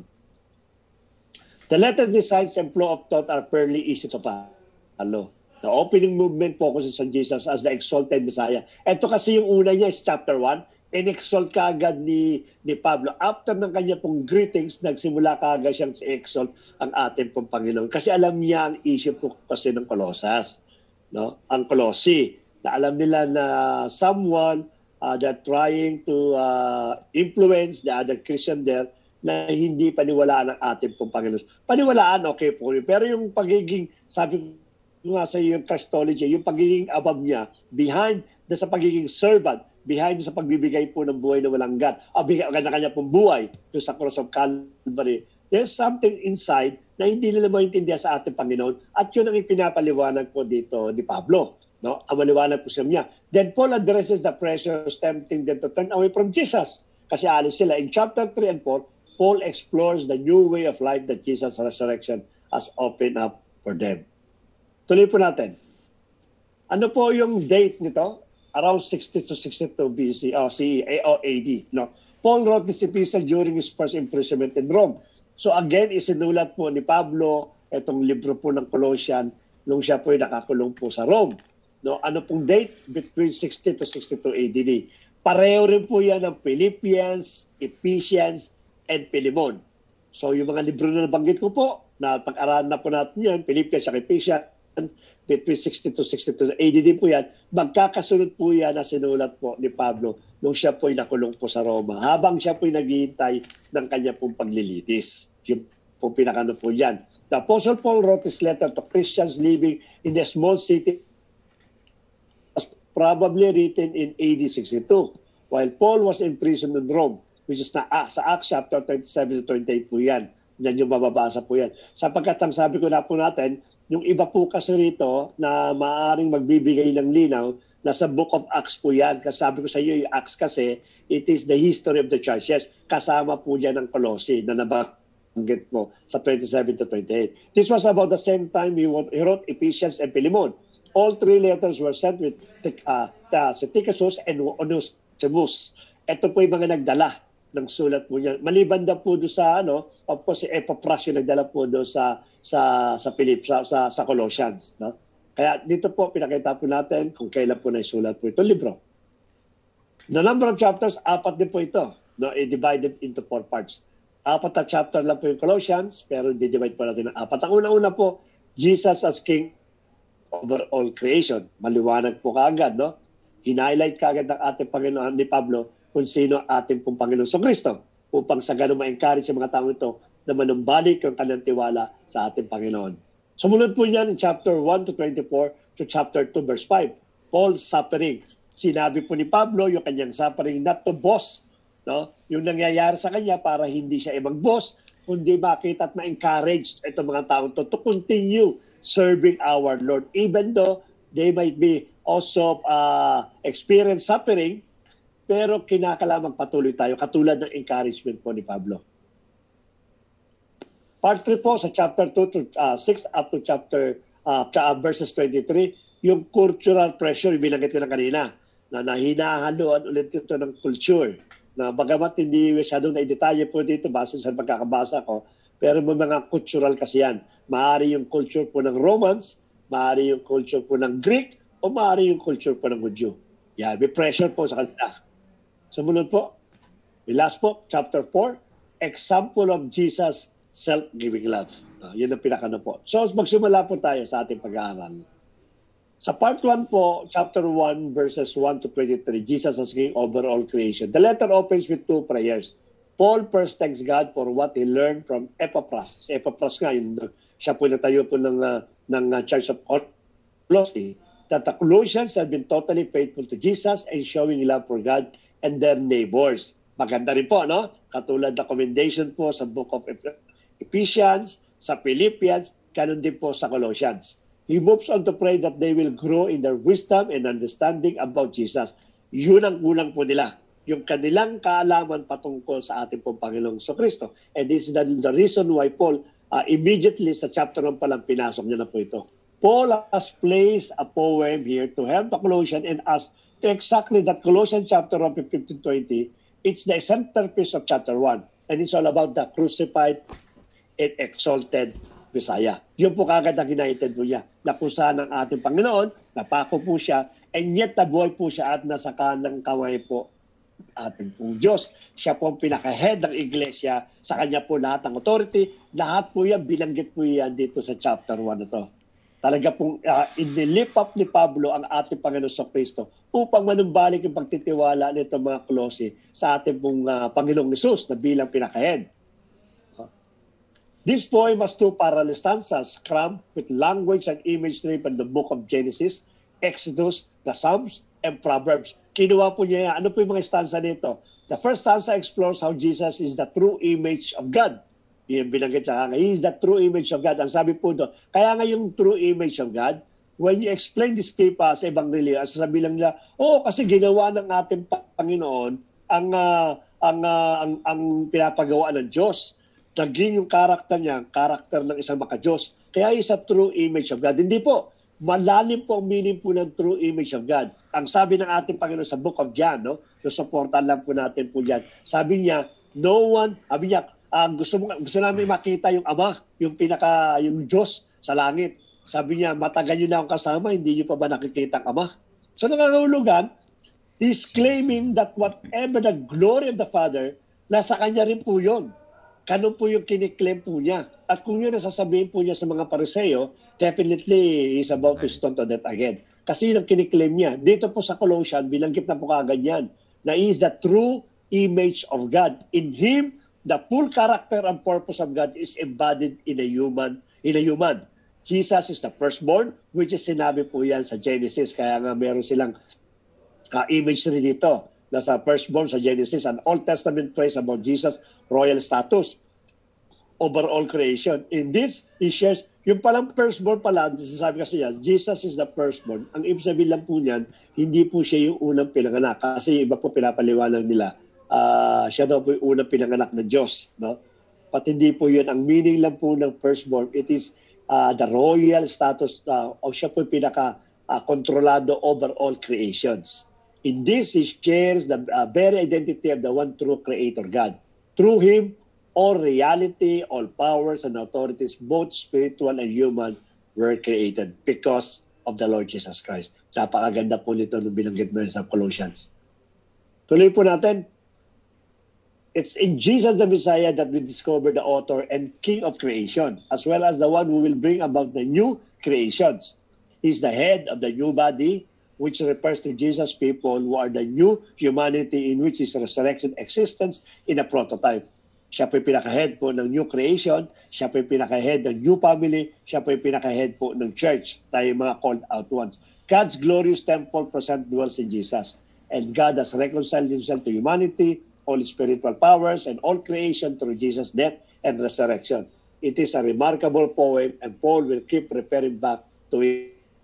The letter's designs and flow of thought are fairly easy to follow. The opening movement focuses on Jesus as the exalted Messiah. Ito kasi yung una niya is chapter 1. In-exalt kaagad ni Pablo. After ng kanya pong greetings, nagsimula kaagad siyang i-exalt ang ating pong Panginoon. Kasi alam niya ang issue po kasi ng Colossus. No? Ang Colossae. Na alam nila na someone that trying to influence the other Christian there na hindi paniwalaan ng ating pong Panginoon. Paniwalaan, okay po. Pero yung pagiging, sabi ko nga sa yung Christology, yung pagiging above niya, behind sa pagiging servant, behind sa pagbibigay po ng buhay na walang God, kanya-kanya pong buhay doon sa cross of Calvary, there's something inside na hindi nila maintindihan sa ating Panginoon at yun ang ipinapaliwanag po dito ni Pablo. No? Ang maliwanag po siya niya. Then Paul addresses the pressures tempting them to turn away from Jesus. Kasi alis sila. In chapter 3 and 4, Paul explores the new way of life that Jesus' resurrection has opened up for them. Tuloy po natin. Ano po yung date nito? Around 60 to 62 BC or CE or AD. No? Paul wrote this epistle during his first imprisonment in Rome. So again, isinulat po ni Pablo itong libro po ng Colossians nung siya po ay nakakulong po sa Rome. No? Ano pong date? Between 60 to 62 AD. Pareho rin po yan ng Philippians, Ephesians, and Philemon. So yung mga libro na nabanggit ko po, na pag-aralan na po natin yan, Philippians at Ephesians, between 60 to 62 AD din po yan, magkakasunod po yan na sinulat po ni Pablo nung siya po'y nakulong po sa Roma, habang siya po'y naghihintay ng kanya pong paglilitis. Yung po pinakano po yan. The Apostle Paul wrote this letter to Christians living in a small city, was probably written in AD 62, while Paul was in prison in Rome, which is sa Acts chapter 27 to 28 po yan. Yan yung mababasa po yan. Sapagkat ang sabi ko na po natin, yung iba po kasi rito na maaaring magbibigay ng linaw, nasa Book of Acts po yan. Kasi sabi ko sa iyo, yung Acts kasi, it is the history of the churches. Kasama po dyan ng Colossae na nabanggit mo sa 27 to 28. This was about the same time he wrote Ephesians and Philemon. All three letters were sent with Tychicus and Onesimus. Ito po yung mga nagdala ng sulat po niya. Maliban na po doon sa of course si Epaphras yung nagdala po doon sa Colossians, no? Kaya dito po pinakita po natin kung kailan po naisulat po itong libro. The number of chapters, 4 din po ito, no? Divided into 4 parts. 4 na chapter lang po yung Colossians, pero di-divide po natin ng 4. Ang una-una po, Jesus as King over all creation. Maliwanag po kaagad, no? Hinighlight kaagad ng ating Panginoon ni Pablo kung sino ating pong Panginoon sa Kristo upang sa ganun ma-encourage yung mga taong ito na manumbalik yung kanilang tiwala sa ating Panginoon. Sumunod po yan in chapter 1 to 24 to chapter 2 verse 5. Paul's suffering. Sinabi po ni Pablo yung kanyang suffering not to boast, no? Yung nangyayari sa kanya para hindi siya ibang boss, kundi makita at ma-encourage itong mga taong to continue serving our Lord even though they might be also experience suffering. Pero kinakailangan patuloy tayo katulad ng encouragement po ni Pablo. Part 3 po sa chapter 2 to 6 up to chapter verses 23, yung cultural pressure, yung binanggit ko na kanina, na hinahaluan ulit ito ng culture. Na bagamat hindi masyadong na-detalye po dito base sa pagkakabasa ko, pero may mga cultural kasi yan. Maaari yung culture po ng Romans, maaari yung culture po ng Greek, o maaari yung culture po ng Hudyo. Yan, may pressure po sa kanila. Sumunod po, the last po, chapter 4, example of Jesus' self-giving love. Yun ang pinakano po. So, magsimula po tayo sa ating pag-aaral. Sa part 1 po, chapter 1, verses 1 to 23, Jesus as King over all creation. The letter opens with 2 prayers. Paul first thanks God for what he learned from Epaphras. Si Epaphras nga, siya po natayo po ng Church of Colossae, that the Colossians have been totally faithful to Jesus and showing love for God and their neighbors. Maganda rin po, no? Katulad na commendation po sa Book of Ephesians, sa Philippians, ganun din po sa Colossians. He moves on to pray that they will grow in their wisdom and understanding about Jesus. Yun ang unang po nila. Yung kanilang kaalaman patungkol sa ating pong Panginoong Kristo. And this is the reason why Paul, immediately sa chapter 1 palang pinasok niya na po ito. Paul has placed a poem here to help the Colossians and us to exactly that Colossians chapter 1, 15-20, it's the centerpiece of chapter 1. And it's all about the crucified and exalted Messiah. Yun po kagad ang hinahited po niya, na kung saan ang ating Panginoon, napako po siya, and yet nabuhay po siya at nasa kanang kamay po ating pong Diyos. Siya po ang pinaka-head ng iglesia, sa kanya po lahat ng authority, lahat po yan, bilanggit po yan dito sa chapter 1 na to. Talaga pong inilip up ni Pablo ang ating Panginoon sa Kristo upang manumbalik yung pagtitiwala nito mga Colossae sa ating pong Panginoong Jesus na bilang pinaka-head. This poem has 2 parallel stanzas crammed with language and imagery from the book of Genesis, Exodus, the Psalms, and Proverbs. Kinuha po niya yan. Ano po yung mga stanza nito? The first stanza explores how Jesus is the true image of God. Yung binanggit siya, he is the true image of God. Ang sabi po doon, kaya nga yung true image of God, when you explain this paper sa Ebanghelyo, sasabi lang nila, kasi ginawa ng ating Panginoon ang pinapagawa ng Diyos. Naging yung karakter niya, karakter ng isang maka-Diyos. Kaya is a true image of God. Hindi po, malalim po ang meaning po ng true image of God. Ang sabi ng ating Panginoon sa Book of John, no? Susuportan lang po natin po yan. Sabi niya, gusto namin makita yung Ama, yung Diyos sa langit. Sabi niya, matagal nyo na akong kasama, hindi nyo pa ba nakikita ang Ama? So nangangahulugan, he's claiming that whatever the glory of the Father, nasa kanya rin po yun. Ganun po yung kiniklaim po niya. At kung yun ang sasabihin po niya sa mga Pariseo, definitely he's about to stone to death again. Kasi yun ang kiniklaim niya. Dito po sa Colossians, bilanggit na po kagad yan, na he is the true image of God. In Him, the full character and purpose of God is embodied in a human. Jesus is the firstborn, which is sinabi po yan sa Genesis. Kaya nga meron silang imagery dito. Nasa firstborn sa Genesis, an Old Testament praise about Jesus' royal status over all creation. In this, he shares, yung palang firstborn pala, sasabi kasi yan, Jesus is the firstborn. Ang ibig sabihin lang po niyan, hindi po siya yung unang pinanganak. Kasi iba po pinapaliwanag nila, siya daw po yung unang pinanganak ng Diyos. No? But hindi po yun. Ang meaning lang po ng firstborn, it is the royal status, o siya po yung pinaka-kontrolado over all creations. In this, he shares the very identity of the one true Creator God. Through Him, all reality, all powers and authorities, both spiritual and human, were created because of the Lord Jesus Christ. Napakaganda po nito nung binanggit mo sa Colossians. Tuloy po natin. It's in Jesus the Messiah that we discover the author and King of creation, as well as the one who will bring about the new creations. He's the head of the new body, which refers to Jesus' people who are the new humanity in which His resurrection existence in a prototype. Siya po yung pinaka-head po ng new creation, siya po yung pinaka-head ng new family, siya po yung pinaka-head po ng church, tayo mga called out ones. God's glorious temple present dwells in Jesus. And God has reconciled Himself to humanity, all spiritual powers, and all creation through Jesus' death and resurrection. It is a remarkable poem, and Paul will keep referring back to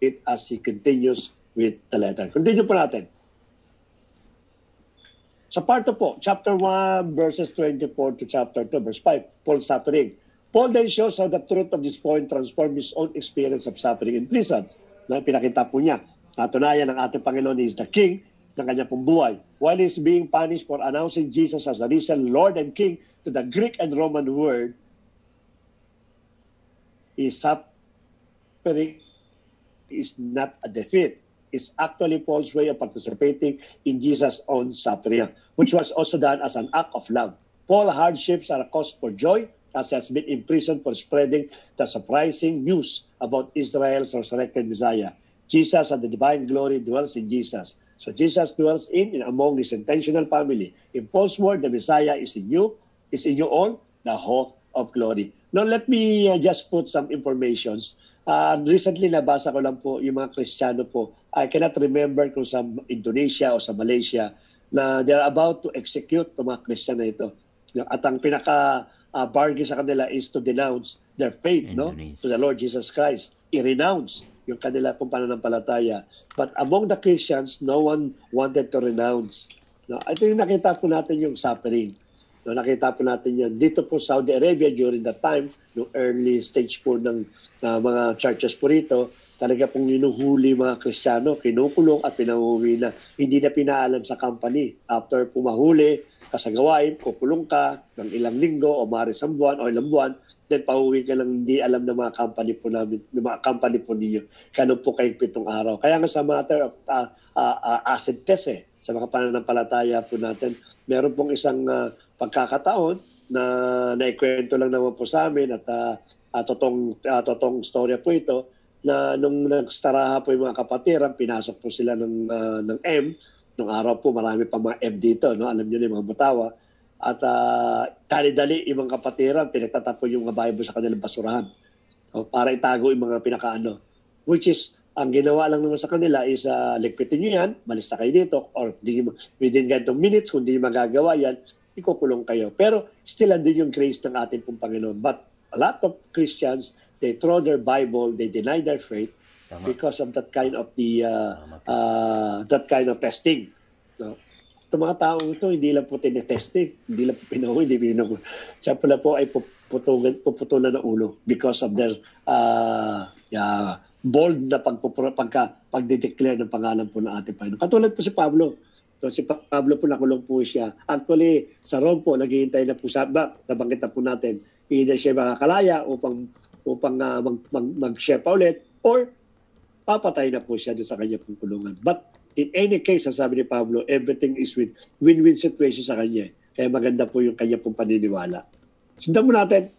it as he continues with the letter. Continue po natin. Sa part 2 po, chapter 1, verses 24 to chapter 2, verse 5, Paul's suffering. Paul then shows how the truth of this point transformed his own experience of suffering in prisons. Na pinakita po niya. Natunayan ng ating Panginoon is the King ng kanyang pong buhay. While he's being punished for announcing Jesus as the risen Lord and King to the Greek and Roman world, his suffering is not a defeat. It's actually Paul's way of participating in Jesus' own suffering, which was also done as an act of love. Paul's hardships are a cause for joy, as he has been imprisoned for spreading the surprising news about Israel's resurrected Messiah. Jesus and the divine glory dwells in Jesus. So Jesus dwells in and among His intentional family. In Paul's word, the Messiah is in you all, the hope of glory. Now let me just put some informations. Recently nabasa ko lang po yung mga Kristiyano po. I cannot remember kung sa Indonesia o sa Malaysia na they're about to execute itong mga Kristiyano ito. At ang pinaka-bargain sa kanila is to denounce their faith to the Lord Jesus Christ. I-renounce yung kanila pong pananampalataya. But among the Christians, no one wanted to renounce. Ito yung nakita po natin yung suffering. Nakita po natin yan. Dito po Saudi Arabia during that time, yung early stage po ng mga churches po rito, talaga pong hinuhuli mga Kristiyano, kinukulong at pinanguwi na. Hindi na pinaalam sa company. After po mahuli, kasagawain, kukulong ka ng ilang linggo o maaari isang buwan o ilang buwan, then pauwi ka lang hindi alam ng mga company po namin, ng mga company po ninyo. Kano po kayong 7 araw. Kaya nga sa matter of acid test sa mga pananampalataya po natin, meron pong isang pagkakataon na naikwento lang naman po sa amin at totoong storya po ito na nung nagstaraha po yung mga kapatiran, pinasok po sila ng M. Nung araw po, marami pa mga M dito, no? Alam niyo na yung mga butawa. At dali-dali yung mga kapatiran, pinagtatapon yung mga Bible sa kanilang basurahan. Para itago yung mga pinakaano. Which is, ang ginawa lang naman sa kanila is ligpitin nyo yan, malis na kayo dito, or within ganitong minutes, kung hindi magagawa yan, ikukulong kayo. Pero still andun yung grace ng ating pong Panginoon. But a lot of Christians, they throw their Bible, they deny their faith because of that kind of testing. No? Itong mga taong ito, hindi lang po tinetesting, hindi lang po pinuwi, hindi pinuwi. Siya pala po ay puputulan ng ulo because of their bold na pagdedeclare ng pangalan po ng ating Panginoon. Katulad po si Pablo. So, si Pablo po nakulong po siya. Actually, sa Rome po, naghihintay na po siya, nabanggit na po natin, either siya makakalaya upang mag-share pa ulit, or papatay na po siya doon sa kanya pong kulungan. But in any case, sabi ni Pablo, everything is win-win situation sa kanya. Kaya maganda po yung kanya pong paniniwala. Sundan mo natin.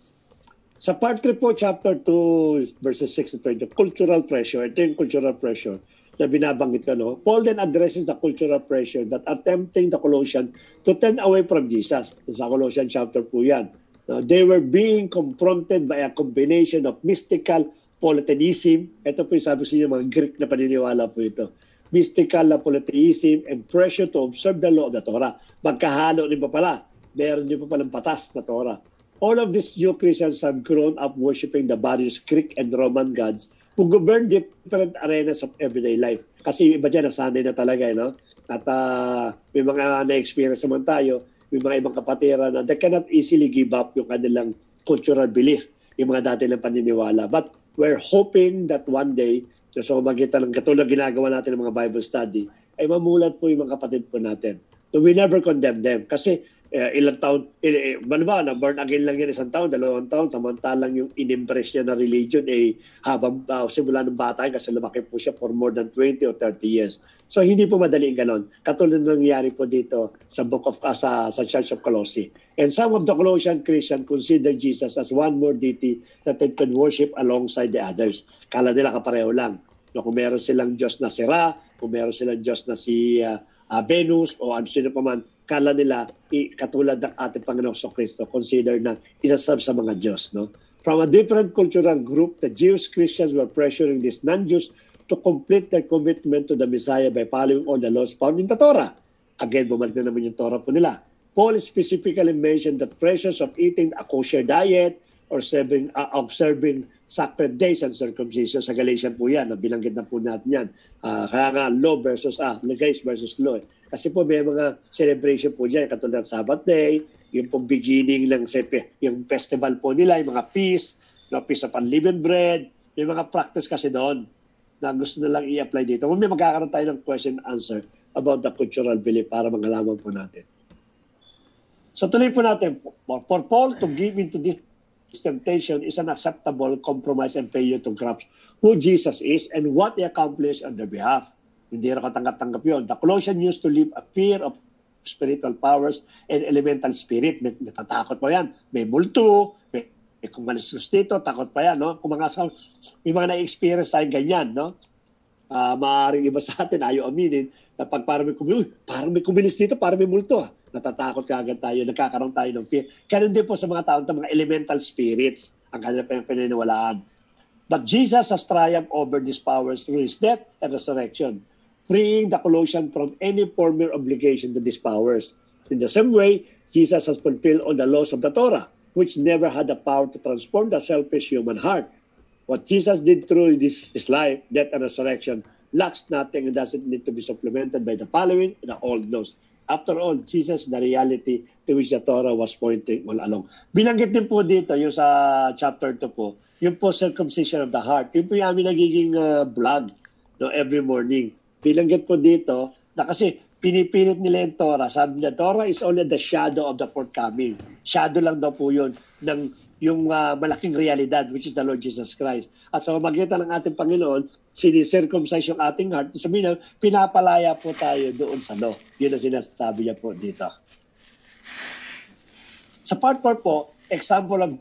Sa part 3 po, chapter 2, verses 6 to 20, cultural pressure. Ito yung cultural pressure. na binabanggit ko, no? Paul then addresses the cultural pressure that are tempting the Colossians to turn away from Jesus. Sa Colossians chapter po yan. They were being confronted by a combination of mystical polytheism. Ito po yung sabi sa inyo, mga Greek na paniniwala po ito. Mystical na polytheism and pressure to observe the law of the Torah. Magkahalo rin pa pala. Meron din pa palang patas na Torah. All of these Jew Christians have grown up worshiping the various Greek and Roman gods who govern different arenas of everyday life. Kasi yung iba dyan, nasanay na talaga, no? At may mga na-experience naman tayo, may mga ibang kapatira na they cannot easily give up yung kanilang cultural belief, yung mga dati ng paniniwala. But we're hoping that one day, so magitan ng katulad ginagawa natin ng mga Bible study, ay mamulat po yung mga kapatid po natin. So we never condemn them. Kasi ilang taon, born again lang yan 1 taon, 2 taon, samantalang yung in-impress niya na religion habang simula ng bata kasi lumaki po siya for more than 20 or 30 years. So hindi po madali ganon. Katulad ng nangyari po dito sa sa Church of Colossae. And some of the Colossian Christians consider Jesus as one more deity that they can worship alongside the others. Kala nila kapareho lang. No, kung meron silang Diyos na si Ra, kung meron silang Diyos na si Venus o ano sino pa man, kala nila katulad ng ating Panginoong Kristo, consider na isa sa mga Diyos. No? From a different cultural group, the Jewish Christians were pressuring these non-Jews to complete their commitment to the Messiah by following all the laws found in the Torah. Again, bumalik na naman yung Torah po nila. Paul specifically mentioned the pressures of eating a kosher diet or observing sacred days and circumcision. Sa Galatians po yan, nabilanggit na po natin yan. Kaya nga, law versus grace versus law. Kasi po may mga celebration po dyan, katulad Sabbath Day, yung pong beginning ng yung festival po nila, yung mga feast, Feast of Unleavened Bread, may mga practice kasi doon na gusto na lang i-apply dito. May magkakaroon tayo ng question and answer about the cultural belief para magalaman po natin. So tuloy po natin, for Paul to give into this temptation is an acceptable compromise and failure to grasp who Jesus is and what He accomplished on their behalf. Hindi na katanggap-tanggap yun. The Colossians used to live a fear of spiritual powers and elemental spirit. May natatakot pa yan. May multo, may kumalis dito, takot pa yan. No? Kung may mga na-experience tayo ganyan, no? Maaaring iba sa atin, ayaw aminin, na pag parang may kumilis dito, parang may multo. Natatakot kagad tayo, nagkakaroon tayo ng fear. Kaya din po sa mga tao, mga elemental spirits, ang kanilang pininiwalaan. But Jesus has triumphed over these powers through His death and resurrection, freeing the Colossians from any former obligation to these powers. In the same way, Jesus has fulfilled all the laws of the Torah, which never had the power to transform the selfish human heart. What Jesus did through his life, death, and resurrection lacks nothing and doesn't need to be supplemented by the following, the old laws. After all, Jesus, the reality to which the Torah was pointing all along. Binanggit din po dito, yung sa chapter 2 po, yung po circumcision of the heart. Yung po yung aming nagiging vlog every morning. Binanggit po dito na kasi pinipilit nila yung Torah. Sabi nila, Torah is only the shadow of the forthcoming. Shadow lang daw po yun ng yung malaking realidad, which is the Lord Jesus Christ. At sa pamagitan ng ating Panginoon, sinicircumcise yung ating heart. Sabihin na, pinapalaya po tayo doon sa law. Yun ang sinasabi niya po dito. Sa part 4 po, example of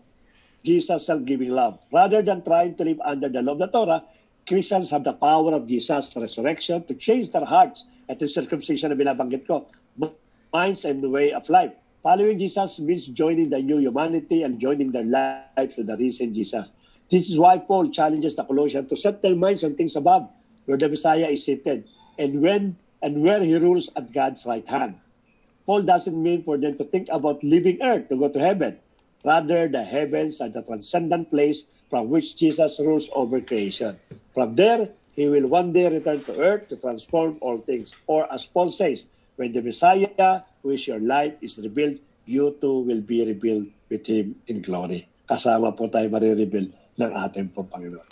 Jesus' self-giving love. Rather than trying to live under the law of the Torah, Christians have the power of Jesus' resurrection to change their hearts. Ito yung circumcision na binabanggit ko. Minds and the way of life. Following Jesus means joining the new humanity and joining their life to the risen Jesus. This is why Paul challenges the Colossians to set their minds on things above, where the Messiah is seated, and where He rules at God's right hand. Paul doesn't mean for them to think about leaving earth to go to heaven. Rather, the heavens are the transcendent place from which Jesus rules over creation. From there, He will one day return to earth to transform all things. Or as Paul says, when the Messiah, who is your life, is revealed, you too will be revealed with Him in glory. Kasama po tayo marireveal ng ating po Panginoon.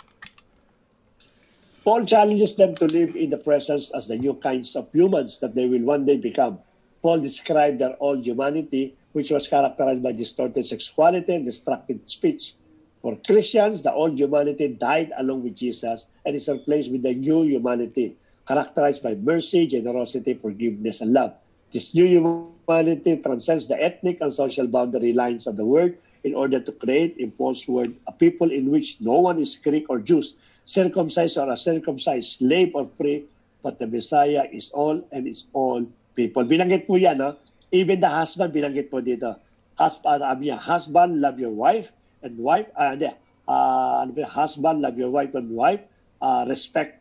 Paul challenges them to live in the presence as the new kinds of humans that they will one day become. Paul described their old humanity, which was characterized by distorted sexuality and destructive speech. For Christians, the old humanity died along with Jesus and is replaced with the new humanity, characterized by mercy, generosity, forgiveness, and love. This new humanity transcends the ethnic and social boundary lines of the world in order to create in Paul's word a people in which no one is Greek or Jew, circumcised or uncircumcised, slave or free, but the Messiah is all and is all people. Binanggit po yan, no? Even the husband, binanggit po dito. Husband, love your wife, and wife, husband, love your wife and wife, respect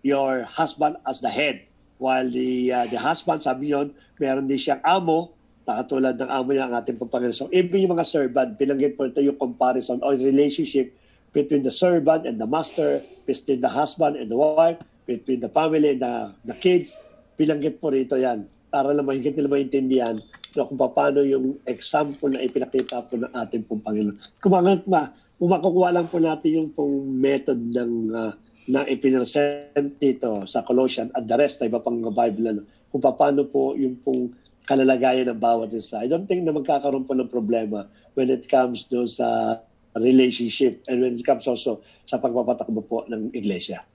your husband as the head. While the husband, sabi yun, meron din siyang amo, katulad ng amo niya ang ating Panginoon. So, even yung mga servant, binanggit po ito yung comparison or relationship between the servant and the master, between the husband and the wife, between the family and the kids. Binanggit po rito yan para lang mahigit nila maintindihan kung paano yung example na ipinakita po ng ating pong Panginoon. Kung makukuha lang po natin yung pong method na ipinresent dito sa Colossians at the rest na iba pang Bible, kung paano po yung pong kalalagayan ng bawat isa. I don't think na magkakaroon po ng problema when it comes to sa relationship and when it comes also sa pagpapatakbo po ng iglesia.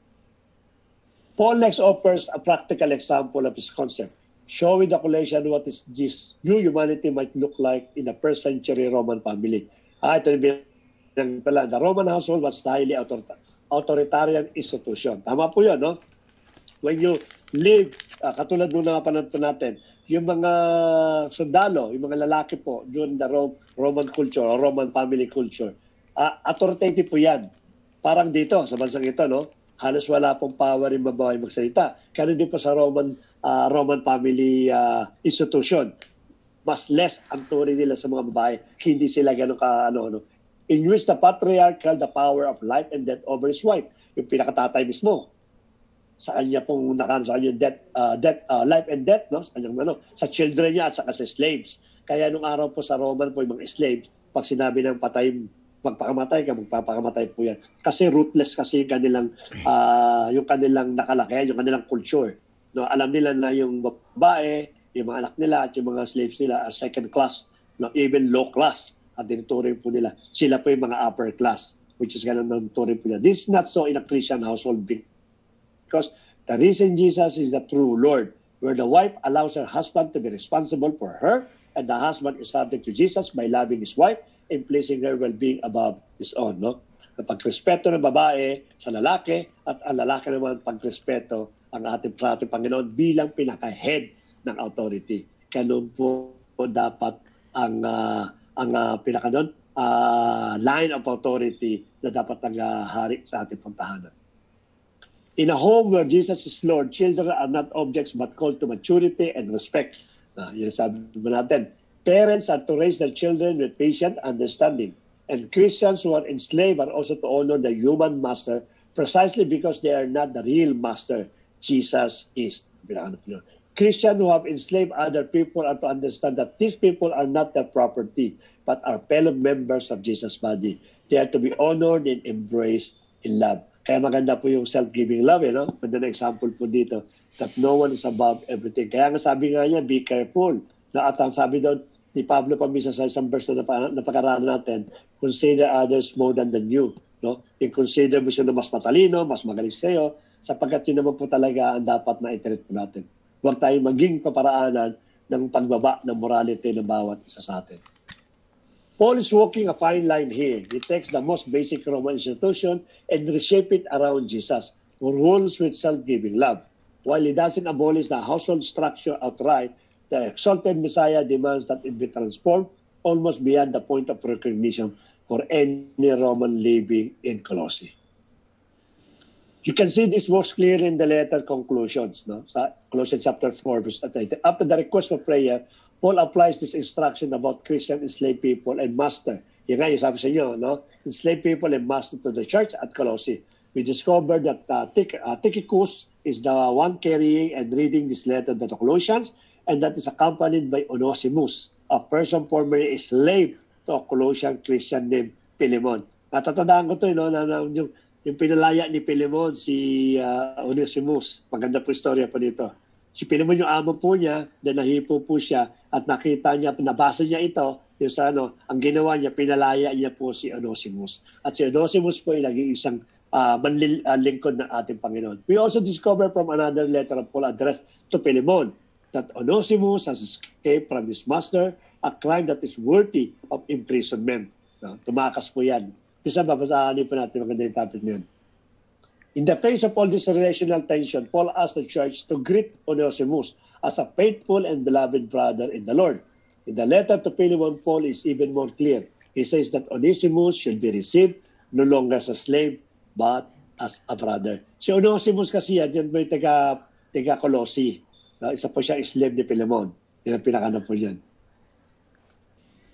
Paul next offers a practical example of his concept, showing the Colossians what is this new humanity might look like in the first century Roman family. Ito yung pala, the Roman household was highly authoritarian institution. Tama po yun, no? When you live, katulad nung napanad po natin, yung mga sundalo, yung mga lalaki po, during the Roman culture or Roman family culture, authoritative po yan. Parang dito, sa bansang ito, no? Halos wala pong power yung babae magsalita. Kaya din po sa Roman family institution, mas less ang turing nila sa mga babae. Hindi sila ganun in which the patriarch held the power of life and death over his wife. Yung pinakatatay mismo. Sa kanya pong sa kanya life and death, no? Sa kanyang sa children niya at sa slaves. Kaya nung araw po sa Roman po yung mga slaves, pag sinabi ng patay, magpakamatay ka, magpapakamatay po yan. Kasi ruthless kasi yung kanilang nakalakayan, yung kanilang culture. No, alam nila na yung babae, yung mga anak nila at yung mga slaves nila as second class, no, even low class at tinuturing po nila. Sila po yung mga upper class, which is ganun ang turing po nila. This is not so in a Christian household because the reason Jesus is the true Lord, where the wife allows her husband to be responsible for her and the husband is subject to Jesus by loving his wife and placing her well-being above his own. No? Ang pagrespeto ng babae sa lalaki at ang lalaki naman pagrespeto ang ating Panginoon bilang pinaka-head ng authority. Ganun po dapat ang line of authority na dapat hari sa ating tahanan. In a home where Jesus is Lord, children are not objects but called to maturity and respect. Yun sabi natin. Parents are to raise their children with patient understanding. And Christians who are enslaved are also to honor the human master precisely because they are not the real master. Jesus is. Christians who have enslaved other people are to understand that these people are not their property, but are fellow members of Jesus' body. They are to be honored and embraced in love. Kaya maganda po yung self-giving love, no? Maganda na example po dito, that no one is above everything. Kaya nga sabi nga niya, be careful. At ang sabi doon, ni Pablo pamisa sa isang verse na napag-aralan natin, consider others more than you. No? Yung consider mo siya na mas matalino, mas magaling sa iyo, sapagkat yun naman po talaga ang dapat na iterate po natin. Huwag tayo maging paparaanan ng pagbaba ng morality ng bawat isa sa atin. Paul is walking a fine line here. He takes the most basic Roman institution and reshape it around Jesus, who rules with self-giving love. While he doesn't abolish the household structure outright, the exalted Messiah demands that it be transformed almost beyond the point of recognition for any Roman living in Colossae. You can see this most clearly in the letter conclusions, no? Sa Colossians chapter 4, verse 20. After the request for prayer, Paul applies this instruction about Christian enslaved people and master. Yan nga, yung sabi sa inyo, no? Enslaved people and master to the church at Colossae. We discovered that Tychicus is the one carrying and reading this letter to the Colossians, and that is accompanied by Onesimus, a person formerly a slave to a Colossian Christian named Philemon. Natatandaan ko ito, no? Yung pinalaya ni Philemon, si Onesimus. Maganda po istorya po dito. Si Philemon yung amo po niya, na nahipo po siya at nakita niya, nabasa niya ito, yung sa ang ginawa niya, pinalaya niya po si Onesimus. At si Onesimus po ay naging isang lingkod ng ating Panginoon. We also discover from another letter of Paul addressed to Philemon that Onesimus has escaped from his master, a crime that is worthy of imprisonment. No? Tumakas po yan. Isa babasahin po natin maganda yung topic niyan. In the face of all this relational tension, Paul asked the church to greet Onesimus as a faithful and beloved brother in the Lord. In the letter to Philemon, Paul is even more clear. He says that Onesimus should be received no longer as a slave, but as a brother. Si Onesimus kasi yan may taga Colossi. Isa po siya slave ni Philemon. Yan ang pinakana po yan.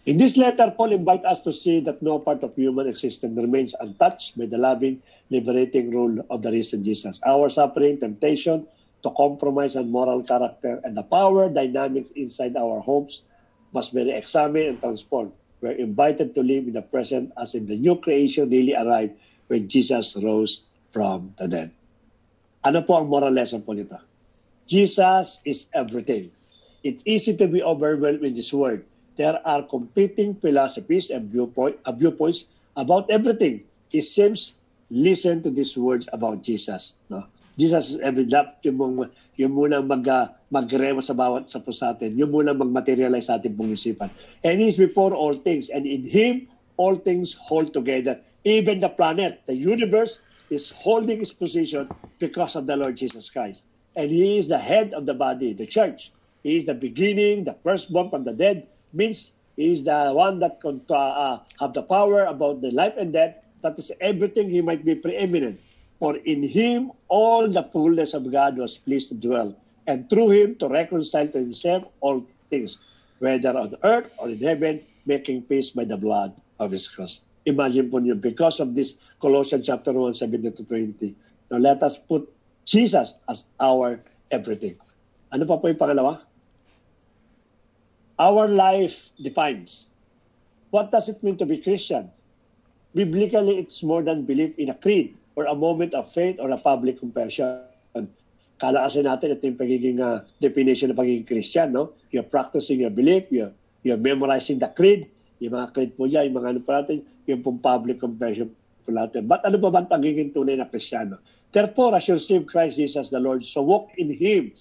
In this letter, Paul invites us to see that no part of human existence remains untouched by the loving, liberating rule of the risen Jesus. Our suffering, temptation to compromise on moral character, and the power dynamics inside our homes must be examined and transformed. We're invited to live in the present as in the new creation daily arrived when Jesus rose from the dead. Ano po ang moral lesson po nito? Jesus is everything. It's easy to be overwhelmed with this word. There are competing philosophies and viewpoints about everything. It seems, listen to these words about Jesus. No? Jesus is everything. Yung munang mag-rema sa bawat sa atin. Yung munang mag-materialize sa ating pong isipan. And He is before all things. And in Him, all things hold together. Even the planet, the universe, is holding its position because of the Lord Jesus Christ. And He is the head of the body, the church. He is the beginning, the firstborn from the dead. Means He is the one that can have the power about the life and death. That is everything. He might be preeminent. For in Him all the fullness of God was pleased to dwell, and through Him to reconcile to Himself all things, whether on earth or in heaven, making peace by the blood of His cross. Imagine po niyo, because of this Colossians chapter 1, 17-20. Now let us put Jesus as our everything. Ano pa po yung pangalawa? Our life defines. What does it mean to be Christian? Biblically, it's more than belief in a creed or a moment of faith or a public confession. Kala kasi natin ito yung pagiging definition ng pagiging Christian, no? You're practicing your belief, you're memorizing the creed, yung mga creed po dyan, yung mga ano po natin, yung pong public confession po natin. But ano ba ang pagiging tunay na Kristiyano? Therefore, as you receive Christ Jesus the Lord, so walk in Him,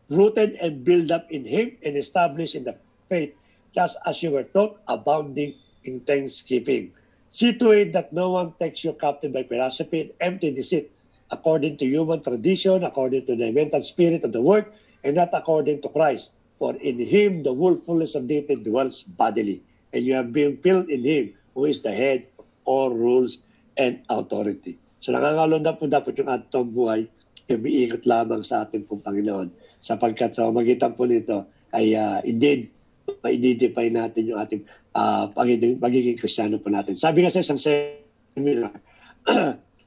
rooted and built up in Him, and established in the faith, just as you were taught, abounding in thanksgiving. See to it that no one takes you captive by philosophy and empty deceit, according to human tradition, according to the mental spirit of the word, and not according to Christ. For in Him the whole fullness of deity dwells bodily, and you have been filled in Him, who is the head of all rules and authority. So nangangalunda po dapat yung atong buhay, umiikot lamang sa ating pong Panginoon, sapagkat sa magitan po nito ay indeed, ma-identify natin yung ating pagiging Kristiyano po natin. Sabi nga sa isang seminar,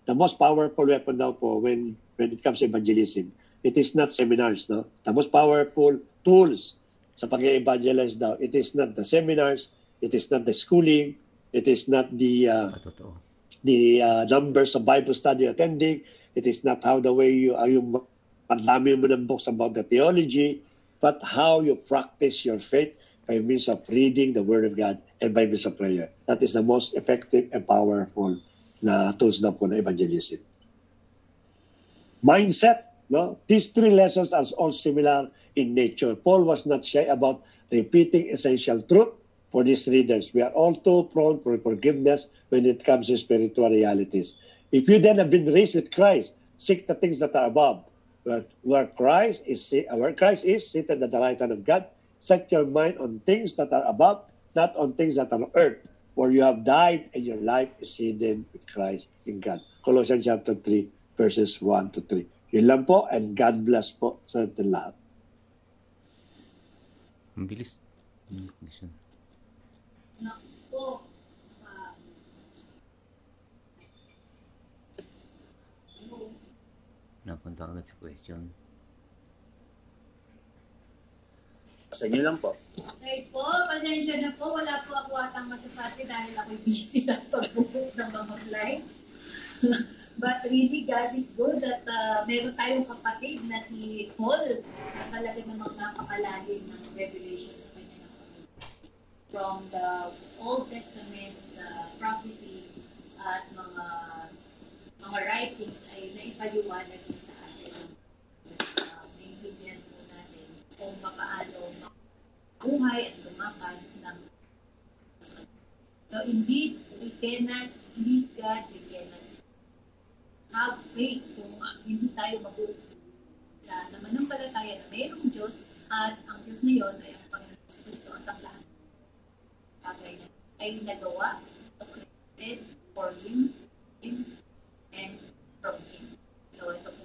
the most powerful weapon daw po when it comes to evangelism, it is not seminars, no? The most powerful tools sa pag-evangelize daw, it is not the seminars, it is not the schooling, it is not the numbers of Bible study attending, it is not how the way yung madami mo ng books about the theology, but how you practice your faith by means of reading the Word of God and by means of prayer. That is the most effective and powerful na tools na po na evangelism. Mindset, no? These three lessons are all similar in nature. Paul was not shy about repeating essential truth for these readers. We are all too prone for forgiveness when it comes to spiritual realities. If you then have been raised with Christ, seek the things that are above, where Christ is seated at the right hand of God. Set your mind on things that are above, not on things that are on earth, where you have died and your life is hidden with Christ in God. Colossians chapter 3, verses 1-3. Yun lang po, and God bless po sa ating lahat. Ang bilis. Naku, Napunta agad sa question. Sa inyo lang po. ay po, pasensya na po. Wala po ako atang masasabi dahil ako'y busy sa pagbubook ng mga flights. But really, God is good at meron tayong kapatid na si Paul na talaga namang napakalalim ng revelation sa kanya ng Panginoon. From the Old Testament, prophecy, at mga writings ay naipaliwanag niya sa atin. Naiintindihan po natin kung paano buhay at lumakad ng So indeed, we cannot please God, we cannot have faith kung hindi tayo sa mananampalataya na mayroong Diyos at ang Diyos na yun ay ang Panginoon sa Kristo at ang lahat bagay na ay nagawa o created for Him and from Him. So ito po,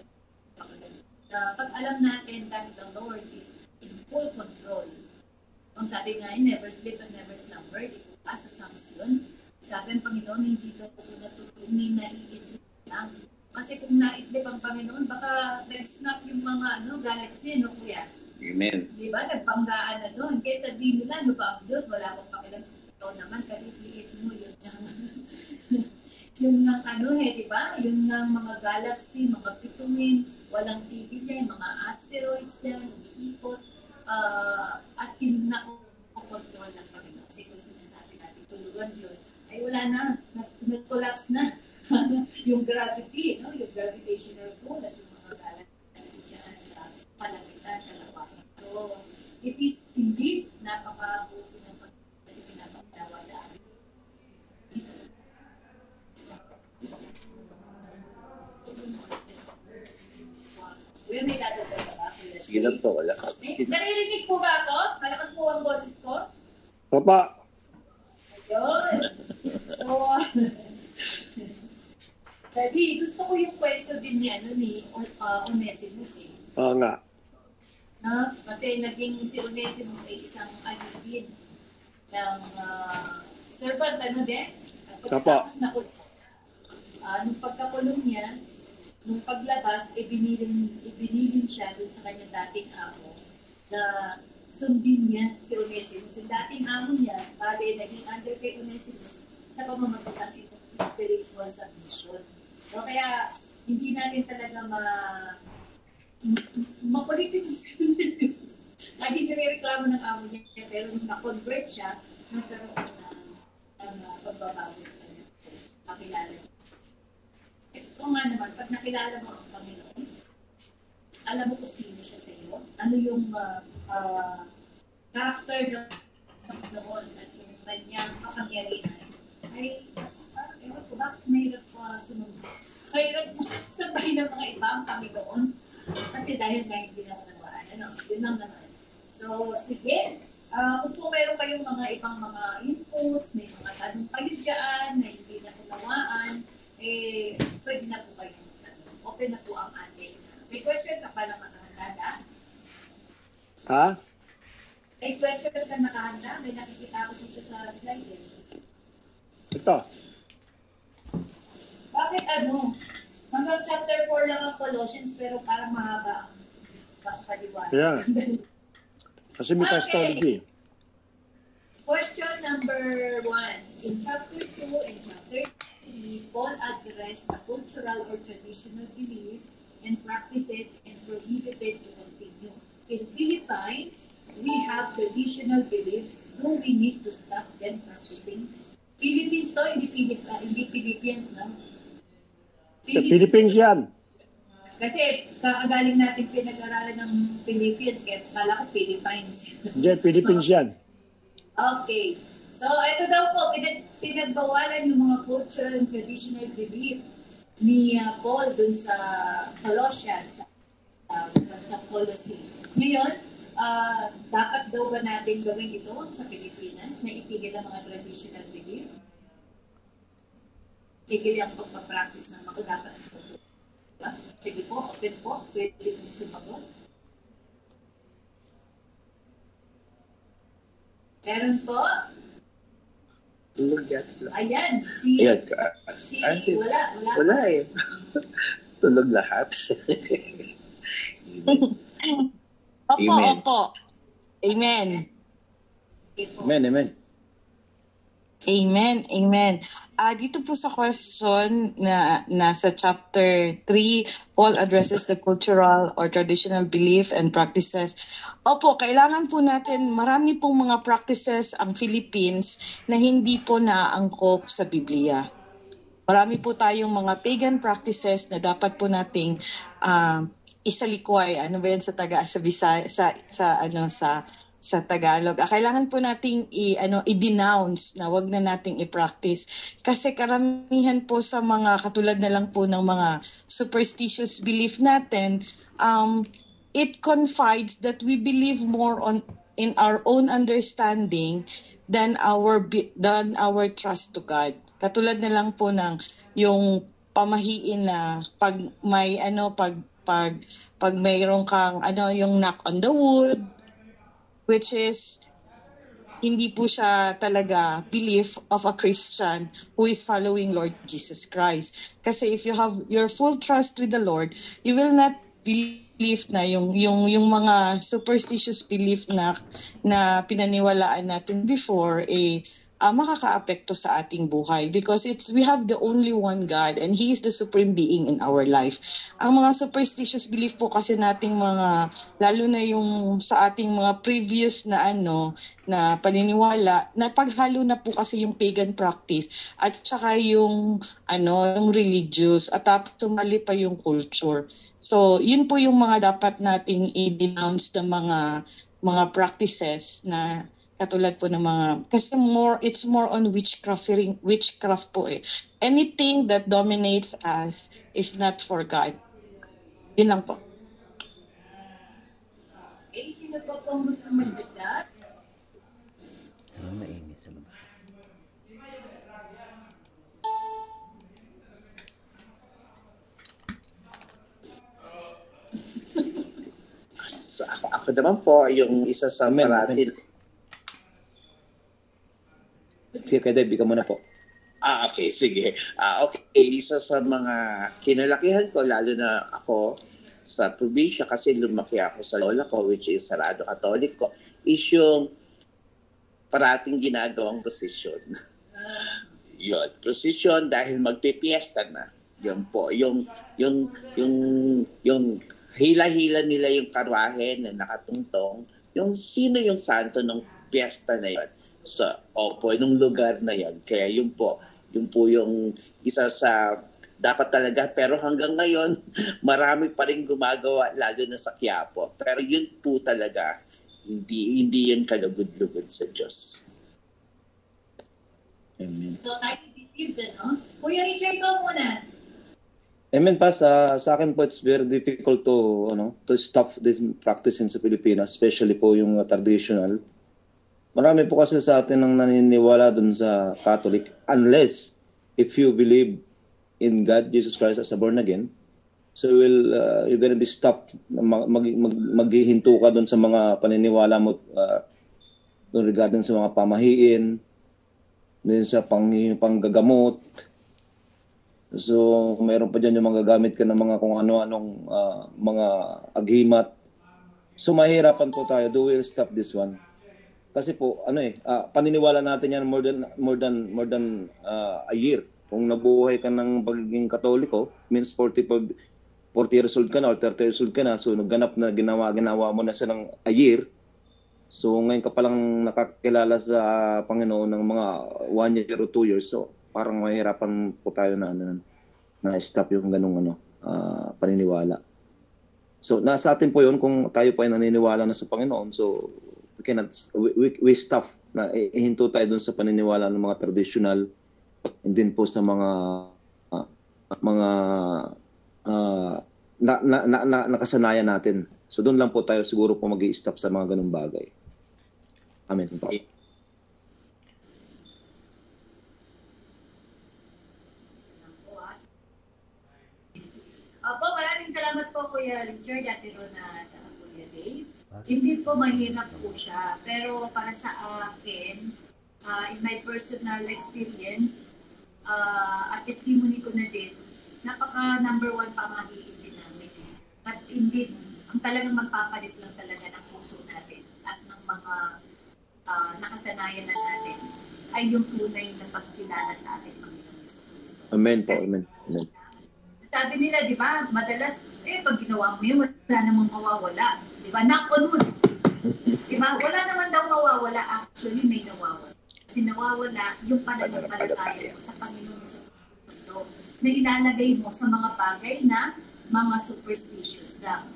pag alam natin that the Lord is in full control. Ang sabi nga, never sleep and never slumber, dito pa sa Psalms yun. Sabi ang Panginoon, hindi daw po natutunin na iidlip lang. Kasi kung naidlip ang Panginoon, baka nag-snap yung mga galaxy, no kuya? Amen. Di ba? Nagpanggaan na doon. Kaya sabihin nila, ano ba ang Diyos? Wala akong pakialam. Ikaw naman, kahit-liit mo, yun nga. Yung nga di ba? Yung nga mga galaxy, mga bituin, walang tigil yan, mga asteroids yan, umiikot, at yung nakokontrol ng Panginoon. Kasi kung sinasabi natin, tulugan Diyos, ay wala na, nag-collapse na. Yung gravity, yung gravitational pull at yung mga galaxy dyan sa palagitan, kalawakan. So, it is indeed napakabuti ng Panginoon kasi pinapakitawa sa amin. Kuya, may dadagdag ka ba? Sige lang po, wala. Naririnig po ba ito? Malakas po ang boses ko? Papa, Ayun. So, Daddy, gusto ko yung kwento din ni Onesimus eh. oo nga. Kasi naging si Onesimus ay isang alipin ng servant, din? Pagkatapos na nung pagkakulong niya, nung paglabas, ibinilin siya doon sa kanyang dating amo na sundin niya si Onesimus. Yung dating amo niya, bale, naging under kay Onesimus sa pamamagitan itong spiritual submission. So, kaya, hindi natin talaga mapolitical si Onesimus. Lagi nireklamo ng amo niya, pero nung na-convert siya, nagkaroon ng pagbabago sa kanya. Makilala niya. Ito nga naman, pag nakilala mo ang Panginoon, alam mo kung sino siya sa iyo, ano yung character ng Panginoon at yung kanyang kapangyarihan, ay, ewan ko, bakit mahirap sumunod? Mahirap sabahin ng mga iba ang Panginoon kasi dahil nga hindi na unawaan. Yun lang naman. So, sige. Kung po meron kayong mga ibang mga inputs, may mga tanong kayo dyan na hindi na unawaan, pwede na po kayo. Open na po ang ating. May question ka pa lang nakahanda? Ha? May question ka nakahanda? May nakikita ko dito sa slide. Ito. Bakit hanggang chapter 4 lang ang Colossians pero parang mahaba ang paliwanag. Yeah. Kasi may Christology. Question number 1. In chapter 2 and chapter 3, Paul addressed the cultural or traditional belief and practices and prohibited to continue. In Philippines, we have traditional belief, though we need to stop them practicing. Philippines to, hindi Philippines, no? Philippines yan. Kasi kakagaling natin pinag-aralan ng Philippines, kaya kala ko Philippines. Hindi, Philippines yan. Okay. So, ito daw po, pinagbawalan yung mga cultural and traditional belief ni Paul dun sa Colossians, sa Colossae. Ngayon, dapat daw ba natin gawin ito sa Pilipinas na itigil ang mga traditional belief? Itigil ang pagpapractice ng mga dapat ito. Sige po, open po, pwede kong sumagot. Meron po? Tulog yata. Ayan, Wala eh. Tulog lahat. Opo. Amen. Amen. Amen. Dito po sa question na nasa chapter 3, Paul addresses the cultural or traditional belief and practices. Opo, kailangan po natin, marami pong mga practices ang Philippines na hindi po naaangkop sa Biblia. Marami po tayong mga pagan practices na dapat po nating isalikway. Ano ba yan sa Bisaya, sa sa Tagalog. Kailangan po nating i-denounce na wag na nating i-practice. Kasi karamihan po sa mga katulad na lang po ng mga superstitious belief natin, it confides that we believe more in our own understanding than our trust to God. Katulad na lang po ng yung pamahiin na pag mayroong kang yung knock on the wood, which is hindi po siya talaga belief of a Christian who is following Lord Jesus Christ. Kasi if you have your full trust with the Lord, you will not believe na yung mga superstitious belief na pinaniwalaan natin before makakaapekto sa ating buhay, because we have the only one God and He is the supreme being in our life. Ang mga superstitious belief po kasi nating mga, lalo na yung sa ating mga previous na na paniniwala, na paghalo na po kasi yung pagan practice at saka yung religious, at tapos sumali pa yung culture. So yun po yung mga dapat nating i-denounce ng mga practices na katulad po ng mga, kasi it's more on witchcraft po eh. Anything that dominates us is not for God. Yun lang po. Okay, sino po kung gusto magdagdag? Mainit sa labas. Ako naman po, yung isa sa Amen. parating. Sige, kay Debbie ka muna po. Okay, sige. Okay, isa sa mga kinalakihan ko, lalo na ako sa probinsya, kasi lumaki ako sa lola ko, which is Sarado Katoliko, is yung parating ginagawang prosesyon. Yun, prosesyon dahil magpipiesta na. Yun po, yung hila-hila nila yung karwahe na nakatungtong, yung sino yung santo ng piyesta na yun. So, nung lugar na yan. Kaya yun po yung isa sa dapat talaga. Pero hanggang ngayon, marami pa rin gumagawa, lalo na sa Quiapo. Pero yun po talaga, hindi yun kalugod-lugod sa Diyos. Amen. So, tayo deceived, Kuya Richard, ikaw muna. Amen pa sa akin po, it's very difficult to stop this practicing sa Pilipinas, especially po yung traditional. Marami po kasi sa atin ang naniniwala dun sa Catholic, unless if you believe in God, Jesus Christ as a born again, so you're gonna be stopped. Maghihinto ka dun sa mga paniniwala mo dun regarding sa mga pamahiin, din sa panggagamot. So, mayroon pa dyan yung magagamit ka ng mga kung ano-anong mga aghimat. So, mahirapan po tayo. Do we stop this one? Kasi po, paniniwala natin yan more than a year. Kung nabuhay ka ng pagiging Katoliko, means 40 years old ka na or 30 years old ka na, so nagganap na ginawa mo na siya ng a year. So, ngayon ka palang nakakilala sa Panginoon ng mga 1 year o 2 years. So, parang mahirapan po tayo na stop yung ganung paniniwala. So nasa atin po yun kung tayo po ay naniniwala na sa Panginoon. So we stop na ihinto tayo dun sa paniniwala ng mga traditional, and din po sa mga nakasanayan natin. So doon lang po tayo siguro po mag-i-stop sa mga ganung bagay. Amen po. Opo, maraming salamat po Kuya Richard, Ate Rona at Kuya Dave. Hindi po mahirap po siya, pero para sa akin, in my personal experience, at testimony ko na din, napaka number one pamahiin din namin. But indeed, ang talagang magpapalit lang talaga ng puso natin at ng mga nakasanayan na natin ay yung tunay na pagkilala sa ating Panginoon Jesucristo. Amen po, amen. Amen. Sabi nila, di ba, madalas, pag ginawa mo yun, wala namang mawawala. Di ba? Knock on wood. Di ba? Wala naman daw mawawala. Actually, may nawawala. Kasi nawawala yung pananampalataya mo sa Panginoon Jesucristo na ilalagay mo sa mga bagay na mga superstitious lang.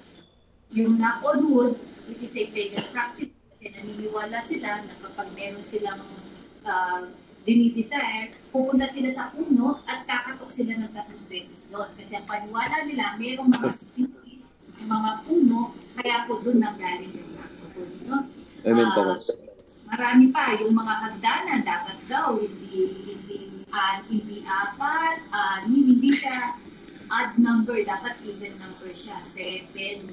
Yung knock on wood, it is a pagan practice kasi Kasi naniniwala sila na kapag meron silang dinidesire, pupunta sila sa puno at kakatok sila ng 3 beses doon. Kasi ang paniwala nila, merong mga spirits, mga puno, kaya po doon nanggaling yung nakapun. No? Amen po, Boss. Marami pa, yung mga hagdanan, dapat daw, hindi apat, hindi siya odd number, dapat even number siya. 7, 9,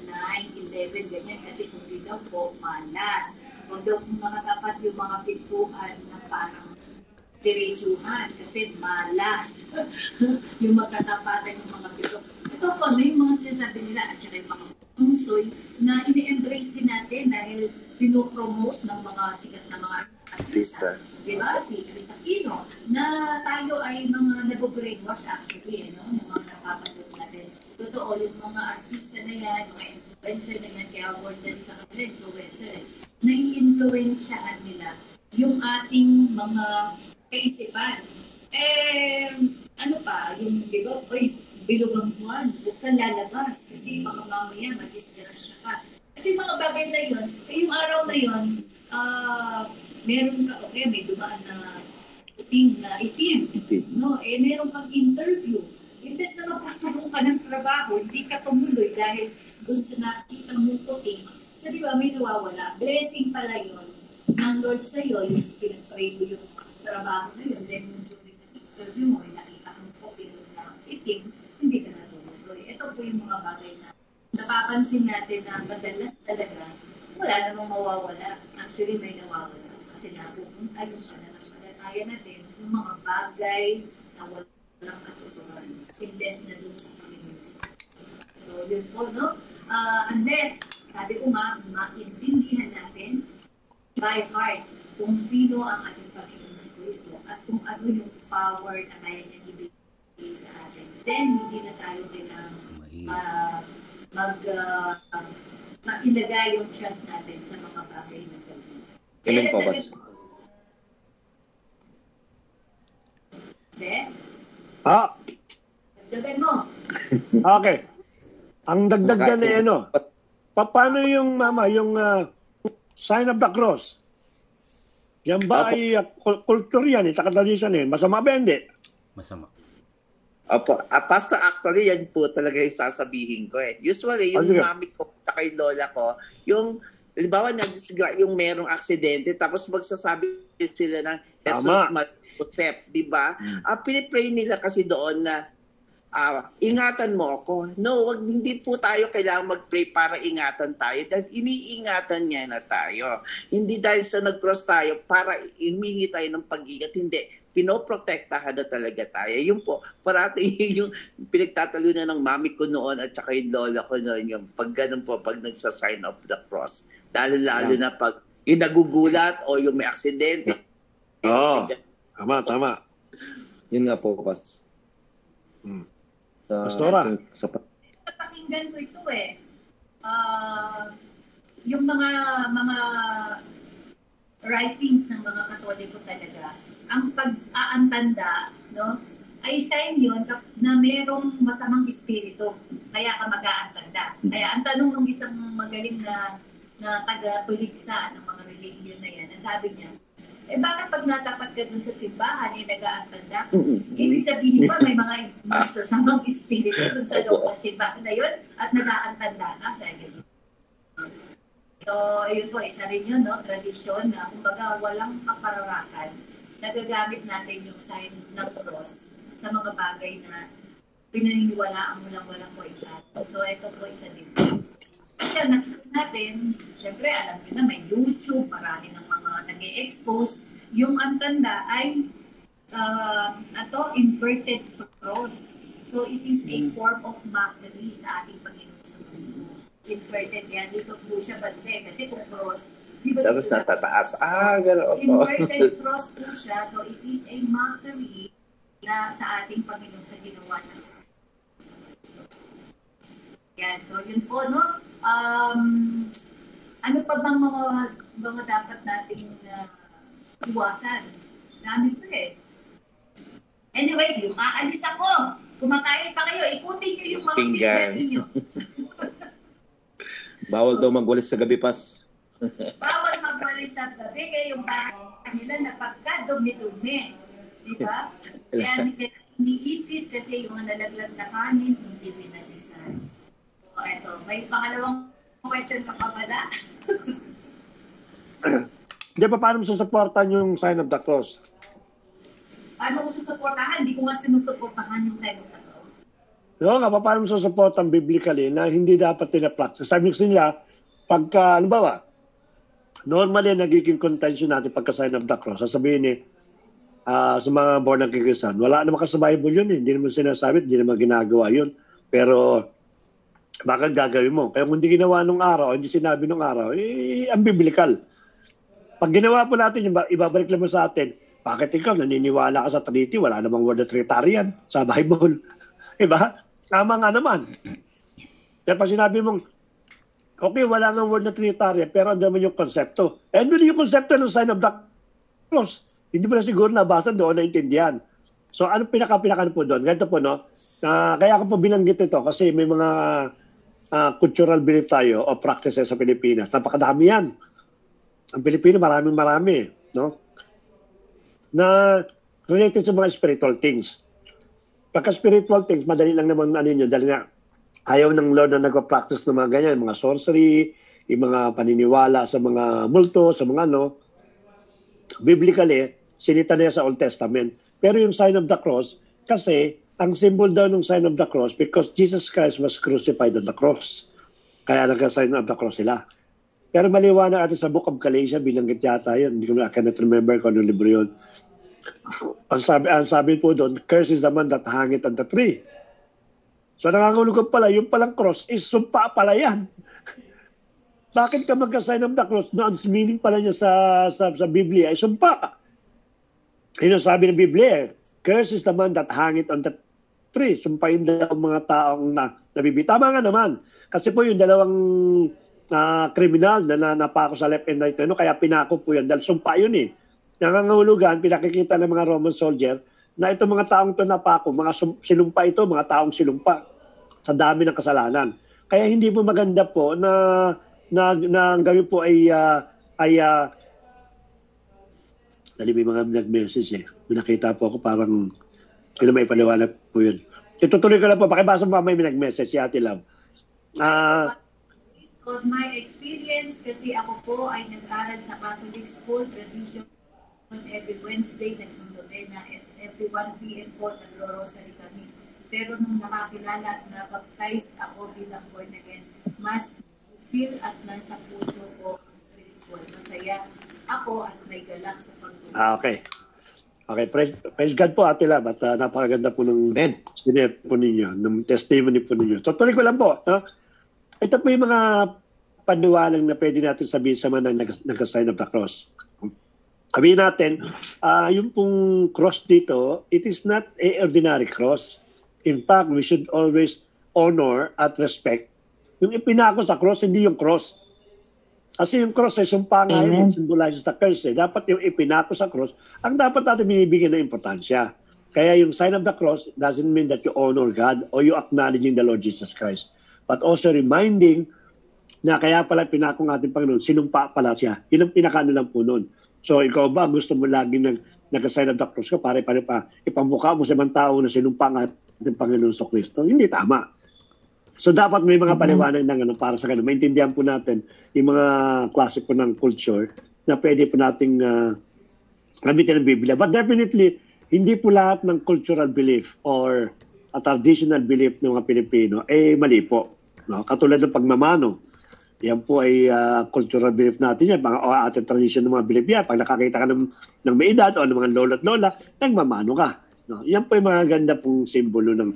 11, ganyan. Kasi kung di daw po, malas. Huwag daw po makatapat yung mga pintuan na parang diretsuhan kasi malas. Yung magkatapatan yung mga pintuan. Ito po, ano yung mga sinasabi nila at saka yung mga pusoy na ini-embrace din natin dahil pinopromote ng mga sikat na mga artista. Diba? Si Chris Aquino, na tayo ay mga nag-brainwash actually, yung mga napapanood natin. Totoo, yung mga artista na yan, mga influencer na yan, kaya awarded sa kanila, influencer, nai-influensyahan nila yung ating mga kaisipan. Ano pa, yung, di ba, bilog ang buwan, huwag kang lalabas kasi baka mamaya mag-disgrasya ka. At yung mga bagay na yun, yung araw na yun, meron ka, okay, may dumaan na itim. No, meron kang interview. Imbes na magkakaroon ka ng trabaho, hindi ka tumuloy dahil doon sa nakikita mong puting. So, di ba, may nawawala. Blessing pala yun ng Lord sa'yo, yung pinag-pray mo yung trabaho na yun. Then, during the interview mo, nakita kang puting na itim, hindi ka na tumuloy. Ito po yung mga bagay na napapansin natin na madalas talaga, wala namang mawawala. Actually, may nawawala. Kasi napupunta yung pananampalataya natin sa mga bagay na walang katotohanan. Invest na dun sa Panginoon. So, yun po, no? Unless, sabi ko nga, maintindihan natin by heart kung sino ang ating Panginoon si Kristo at kung ano yung power na kaya niya ibigay sa atin. Then, hindi na tayo mailagay yung trust natin sa mga bagay na gawin. Amen po, Boss. Dagdagan mo. Okay. Ang dagdag dyan ay ano, paano yung mama, yung sign of the cross? Yan ba ay kultur yan, tradition yan? Masama ba hindi? Masama. Opo. Pastor, actually, yan po talaga yung sasabihin ko eh. Usually, yung mami ko at yung lola ko, yung, halimbawa, yung merong aksidente, tapos magsasabi sila ng Jesus Joseph, di ba? Pinipray nila kasi doon na ingatan mo ako. No, hindi po tayo kailangan mag-pray para ingatan tayo dahil iniingatan niya na tayo. Hindi dahil sa nag-cross tayo para imingi tayo ng pag-ingat. Hindi. Pinoprotektahan na talaga tayo. Yun po, parati yung pinagtatalunan ng mami ko noon at saka yung lola ko noon, yung pag ganun po, pag nagsa-sign of the cross. Lalo na pag yung nagugulat o yung may aksidente. Tama. Yun nga po, Pas. Pastora. Napakinggan ko ito eh. Yung mga writings ng mga Katoliko talaga, ang pag-aantanda, no, ay sign yun na merong masamang espiritu. Kaya ka mag-aantanda. Kaya ang tanong ng isang magaling na taga-tuligsa ng mga religion na yan, sabi niya, bakit pag natapat ka dun sa simbahan, nag-aantanda? Ibig sabihin ba may mga masasamang espiritu dun sa loob ng simbahan na yun at nag-aantanda ka? Sabi niya. So, yun po, isa rin yun, no? Tradisyon na, kumbaga, walang kapararakan. Nagagamit natin yung sign ng cross sa mga bagay na pinaniniwalaan mo lang walang kwenta. So, ito po isa din. Kaya nakikita natin, syempre, alam nyo na, may YouTube, marami ng mga nag-e-expose. Yung antanda ay inverted cross. So, it is a form of mockery sa ating Panginoon sa Kristo. Inverted yan. Dito po siya bante. Kasi kung cross, tapos nasa taas. Gano'n. Inverted cross po siya. So, it is a mockery na sa ating Panginoon sa ginawa ng sa Kristo. Yan. So, yun po, no? Ano pa bang mga dapat nating iwasan? Dami pa eh. Anyway, yung aalis ako. Kumakain pa kayo. Ikutin nyo yung mga pinggan ninyo. Bawal daw magwalis sa gabi, Pas. Bawal magwalis sa gabi kaya yung bahay nila napagka-dumi-dumi. Di ba? Kaya iniipis kasi yung nalaglag na kanin, hindi binalisan. So, eto. May pangalawang question ka pa pala? Hindi pa, paano mo susuportahan yung sign of the cross? Paano ko susuportahan? Hindi ko nga sinusuportahan yung sign of the cross. Oo nga, paano mo susuportahan biblically na hindi dapat tinapractice? Sabi ko nila, pagka, ano ba, normally nagiging contention natin pagka sign of the cross. Sasabihin ni, sa mga born again Christian, wala naman sa Bible yun eh. Hindi naman sinasabi, hindi naman ginagawa yun. Pero, bakit gagawin mo? Kaya kung hindi ginawa nung araw, hindi sinabi nung araw, ang biblical. Pag ginawa po natin, ibabalik lang mo sa atin, bakit ikaw naniniwala ka sa Trinity? Wala namang word na Trinitarian sa Bible. Diba? Tama nga naman. Kaya pag sinabi mong, okay, wala nga word na Trinitarian, pero ano naman yung konsepto? Eh, ano yung konsepto ng sign of the cross? Hindi mo na siguro nabasa doon, naintindihan. So, ano pinaka po doon? Ganito po, no? Kaya ako po binanggit ito kasi may mga cultural belief tayo o practices sa Pilipinas. Napakadami yan. Ang Pilipino, marami, no? Na related sa mga spiritual things. Pagka spiritual things, madali lang naman dahil nga ayaw ng Lord na nagpa-practice ng mga ganyan, mga sorcery, yung mga paniniwala sa mga multo, sa mga biblically, sinita na sa Old Testament. Pero yung sign of the cross, kasi ang symbol daw ng sign of the cross because Jesus Christ was crucified on the cross. Kaya nagka-sign of the cross sila. Pero maliwanag natin sa Book of Galatians, bilanggit yata yun. Hindi ko I cannot remember kung anong libro yun. Ang sabi po doon, curse is the man that hang it on the tree. So nangangulugan pala, yung palang cross is sumpa pala yan. Bakit ka magka-sign of the cross? No, ang meaning pala niya sa Biblia ay sumpa. Yun ang sabi ng Biblia, curse is the man that hang it on the tree. Sumpain daw mga taong nabibi. Tama nga naman. Kasi po yung dalawang kriminal na napako sa left and right, kaya pinako po yan. Dahil sumpa yun eh. Nangangahulugan, pinakikita ng mga Roman soldier na itong mga taong ito napako, mga silumpa ito, mga taong silumpa sa dami ng kasalanan. Kaya hindi po maganda po na gawin po ay dali may mga nag-message eh. Nakita po ako parang may paliwanag po yun. Itutuloy ko lang po, pakibasa mo may nag-message si Ate Love. On my experience, kasi ako po ay nag-aral sa Catholic School, tradition every Wednesday, nag-novena, at every 1 p.m. po, nagro-rosary kami. Pero nung nakakilala at na-baptized ako bilang born again, mas feel at nasa puso ko ang spiritual. Masaya ako at may galak sa pagbuhay. Okay. Okay, praise God po Ate Lab at napakaganda po ng sinet po ninyo, ng testimony po ninyo. So tuloy ko lang po, no? Ito po yung mga paniwalang na pwede natin sabihin sa mga nag-sign of the cross. Sabihin natin, yung pong cross dito, it is not a ordinary cross. In fact, we should always honor at respect. Yung ipinako sa cross, hindi yung cross. Kasi yung cross ay sumpa nga yun, symbolizes the curse. Dapat yung ipinako sa cross, ang dapat natin binibigyan ng importansya. Kaya yung sign of the cross doesn't mean that you honor God or you acknowledging the Lord Jesus Christ. But also reminding na kaya pala pinako ng ating Panginoon, sinumpa pala siya. Yun ang pinakano lang po nun. So ikaw ba, gusto mo lagi nag-sign of the cross ka, para ipamukha mo sa ibang tao na sinumpa ng ating Panginoon sa Kristo? Hindi tama. So dapat may mga paliwanag ng para sa ganun. Maintindihan po natin yung mga klase po ng culture na pwede po nating gamitin ng Biblia. But definitely, hindi po lahat ng cultural belief or a traditional belief ng mga Pilipino mali po. No? Katulad ng pagmamano. Yan po ay cultural belief natin yan. O ating tradition ng mga belief yan. Pag nakakita ka ng may edad o ng mga lolo at lola, nagmamano ka. No? Yan po ay mga ganda pong simbolo ng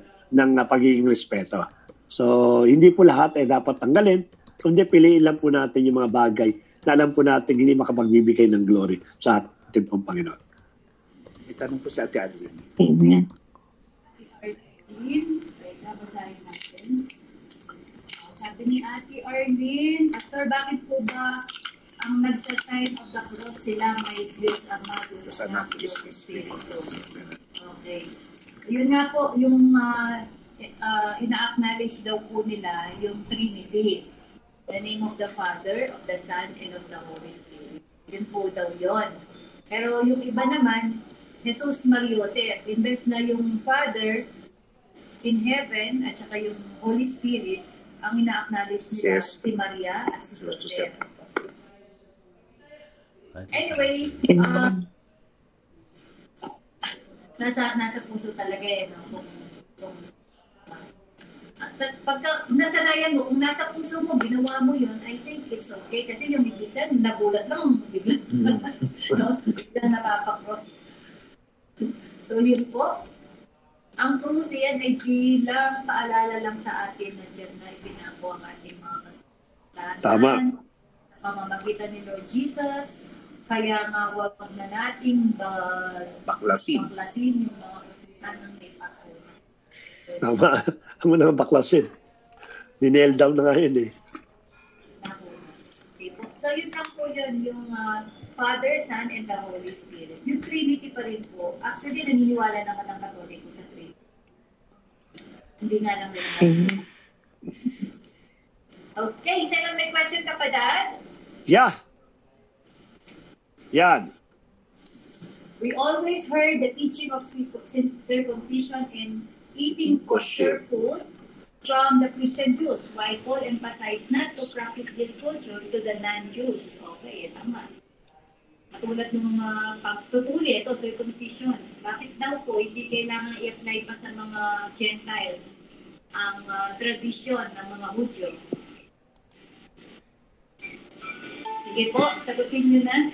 pagiging respeto. So, hindi po lahat ay dapat tanggalin, kundi piliin lang po natin yung mga bagay na alam po natin hindi makapagbibigay ng glory sa ating pong Panginoon. May tanong po si Ate Adeline. Amen. Ate Arlene, basahin natin. Sabi ni Ate Arlene, Pastor, bakit po ba ang nagsasign of the cross sila may Diyos Ama, Diyos Anak, Diyos Espiritu? Okay. Yun nga po, yung ina-acknowledge daw po nila yung Trinity. the name of the Father, of the Son, and of the Holy Spirit. Yun po daw yun. Pero yung iba naman, Jesus Mariosep, imbes na yung Father in heaven at saka yung Holy Spirit, ang ina-acknowledge nila Yes. si Maria at si Joseph. Right? Anyway, nasa puso talaga eh, no? Pagka nasanayan mo, kung nasa puso mo, ginawa mo yun, I think it's okay. Kasi yung ibisan, nagulat lang, bigla, no? Bigla napapakross. So yun po, ang krus yan ay bilang paalala lang sa atin na dyan na ipinako ang ating mga kasalanan. Tama. Sa pamamagitan ni Lord Jesus, kaya nga wag na nating Baklasin. baklasin yung mga kasalanan ng ipako. Tama. Ang mo naman baklasin. Ninail down na nga yun eh. Okay po. So yun lang po yun, yung Father, Son, and the Holy Spirit. Yung Trinity pa rin po. Actually, naniniwala naman ang Katoliko sa Trinity. Hindi nga lang rin. Okay, second, may question ka pa, Dad? Yeah. Yan. We always heard the teaching of circumcision and eating kosher food from the Christian Jews, while Paul emphasized not to practice this culture to the non-Jews. Okay, tama. Katulad ng mga pagtutuli, ito, circumcision. Bakit daw po hindi kailangan i-apply pa sa mga Gentiles ang tradisyon ng mga Hudyo? Sige po, sagutin nyo na.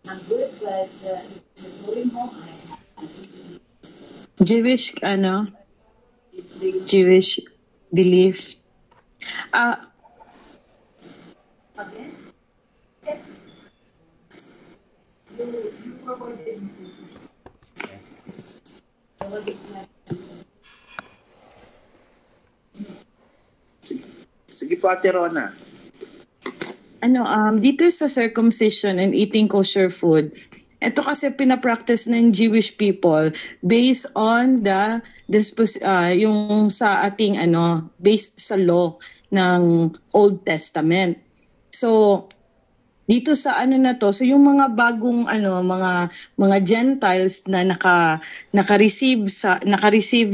I'm good, but going home, Jewish Jewish belief. again? You forwarded me. Sige po, Ate Rona. Dito sa circumcision and eating kosher food, ito kasi pinapractice ng Jewish people based on yung sa ating based sa law ng Old Testament. So dito sa na to, so yung mga bagong mga Gentiles na naka-receive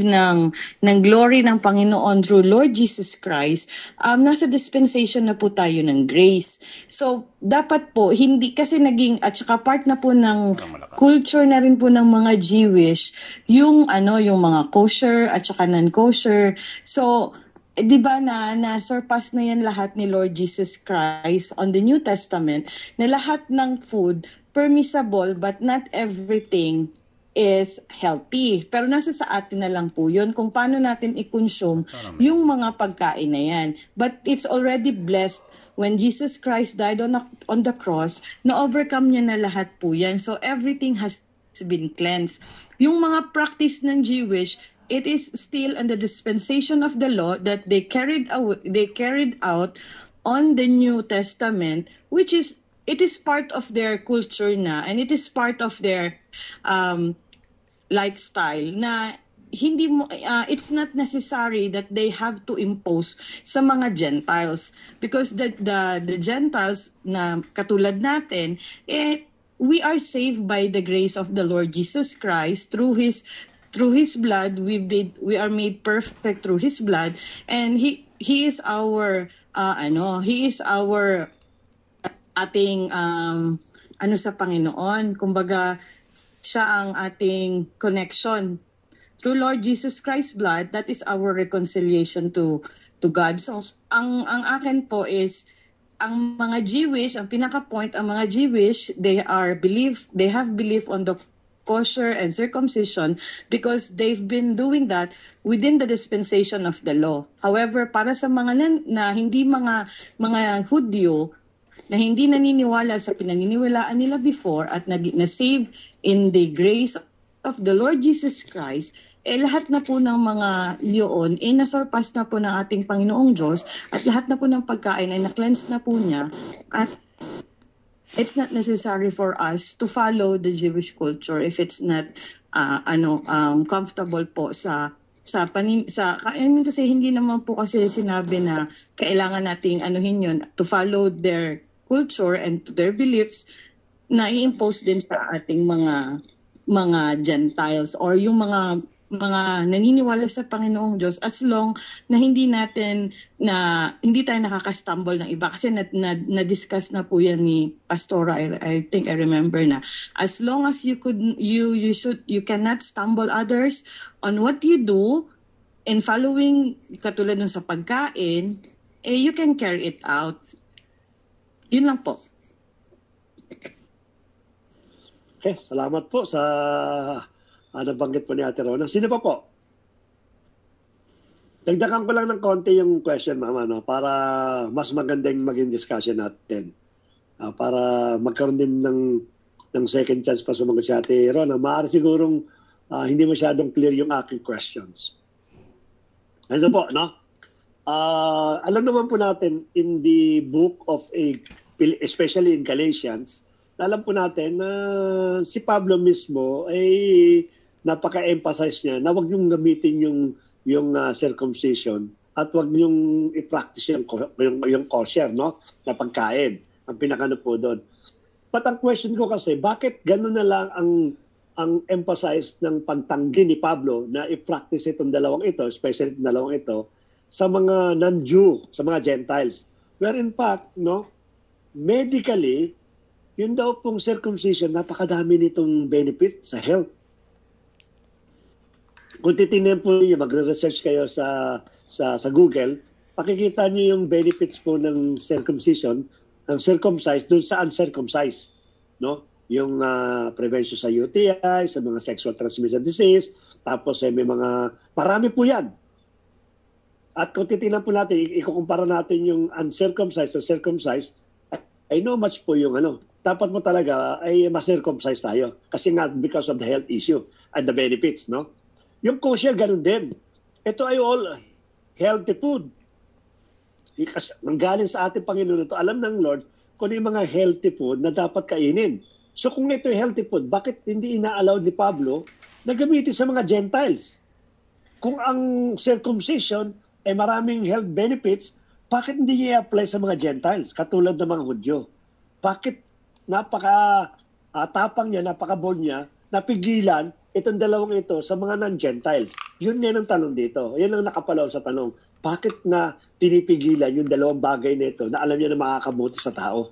ng glory ng Panginoon through Lord Jesus Christ, nasa dispensation na po tayo ng grace. So dapat po hindi kasi naging at saka part na po ng culture na rin po ng mga Jewish yung yung mga kosher at saka non-kosher. So di ba na surpass na yan lahat ni Lord Jesus Christ on the New Testament na lahat ng food permissible but not everything is healthy. Pero nasa sa atin na lang po yun kung paano natin i-consume yung mga pagkain na yan. But it's already blessed when Jesus Christ died on the cross, na-overcome niya na lahat po yan. So everything has been cleansed. Yung mga practice ng Jewish, it is still in the dispensation of the law that they carried out on the New Testament, which is it is part of their culture na, and it is part of their lifestyle na hindi mo it's not necessary that they have to impose sa mga Gentiles, because the Gentiles na katulad natin we are saved by the grace of the Lord Jesus Christ through his blood. We are made perfect through his blood, and he is our ating sa Panginoon. Kumbaga siya ang ating connection through Lord Jesus Christ's blood. That is our reconciliation to God. So ang akin po is ang mga Jewish, ang pinaka-point, ang mga Jewish, they have belief on the kosher and circumcision because they've been doing that within the dispensation of the law. However, para sa mga na hindi mga Hudyo na hindi naniniwala sa pinaniniwalaan nila before at na-save in the grace of the Lord Jesus Christ, lahat na po ng mga iyon nasurpass na po ng ating Panginoong Diyos at lahat na po ng pagkain ay na-cleanse na po niya, at it's not necessary for us to follow the Jewish culture if it's not comfortable po sa I mean kasi hindi naman po kasi sinabi na kailangan nating anuhin yun to follow their culture and to their beliefs na i-impose din sa ating mga Gentiles or yung mga naniniwala sa Panginoong Diyos, as long na hindi tayo nakaka-stumble ng iba kasi na-discuss na po yan ni Pastora. I think I remember na as long as you cannot stumble others on what you do in following katulad ng sa pagkain, you can carry it out. Yun lang po. Okay, salamat po sa nabanggit po ni Ate Rona. Sino pa po? Dagdagan ko lang ng konti yung question, Mama, no? Para mas magandang maging discussion natin. Para magkaroon din ng second chance pa sumagot si Ate Rona. Maaari sigurong hindi masyadong clear yung aking questions. Ano po, no? Alam naman po natin in the book of especially in Galatians, alam po natin na si Pablo mismo ay napaka-emphasize niya na wag niyong gamitin yung circumcision at wag niyong i-practice yung kosher, no? Na pagkain. Ang pinakano po doon. But ang question ko kasi, bakit gano'n na lang ang emphasize ng pagtanggi ni Pablo na i-practice itong dalawang ito, especially itong dalawang ito, sa mga non-Jew, sa mga Gentiles. Where in fact, no, medically, yun daw pong circumcision, napakadami nitong benefit sa health. Kung titingnan po niyo, magre-research kayo sa Google, pakikita niyo yung benefits po ng circumcision, ng circumcised doon sa uncircumcised, no? Yung prevention sa UTI, sa mga sexual transmitted disease, tapos may mga marami po 'yan. At kung titingnan po natin, ikukumpara natin yung uncircumcised o circumcised, I know much po yung dapat mo talaga ay ma-circumcise tayo kasi nga because of the health issue and the benefits, no? Yung kosher, ganun din. Ito ay all healthy food. Nanggaling sa ating Panginoon ito, alam ng Lord kung yung mga healthy food na dapat kainin. So kung ito ay healthy food, bakit hindi ina-allow ni Pablo na gamitin sa mga Gentiles? Kung ang circumcision ay maraming health benefits, bakit hindi niya i-apply sa mga Gentiles, katulad ng mga Hudyo? Bakit napaka-tapang niya, napaka-bold niya, napigilan itong dalawang ito sa mga non-Gentiles? Yun yan ang tanong dito. Yan ang nakapalaw sa tanong. Bakit na pinipigilan yung dalawang bagay na ito na alam niya na makakabuti sa tao?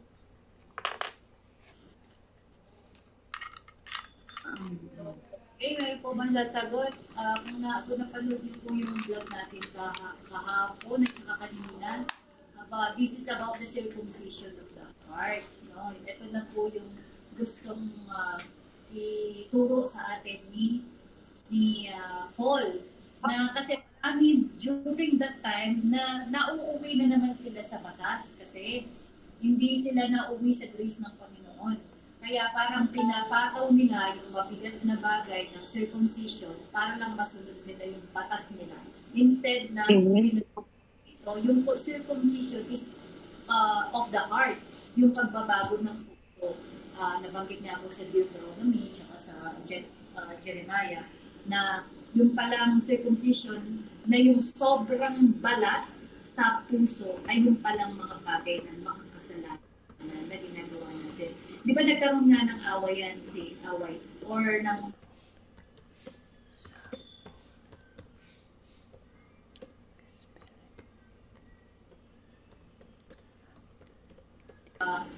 Okay, meron po bang sasagot? Kung napanood niyo po yung vlog natin kahapon at saka kanina, this is about the circumcision of the heart. No? Ito na po yung gustong ituro sa atin ni Paul. Na kasi during that time, na nauuwi na naman sila sa batas kasi hindi sila nauwi sa grace ng Panginoon. Kaya parang pinapataw nila yung mabigat na bagay ng circumcision para lang masunod nila yung batas nila. Instead na yung circumcision is of the heart, yung pagbabago ng puso. Nabanggit niya ako sa Deuteronomy at sa Jeremiah na yung palang circumcision na yung sobrang balat sa puso ay yung palang mga bagay ng mga kasalanan na ginagawa natin. Di ba nagkaroon nga ng away or ng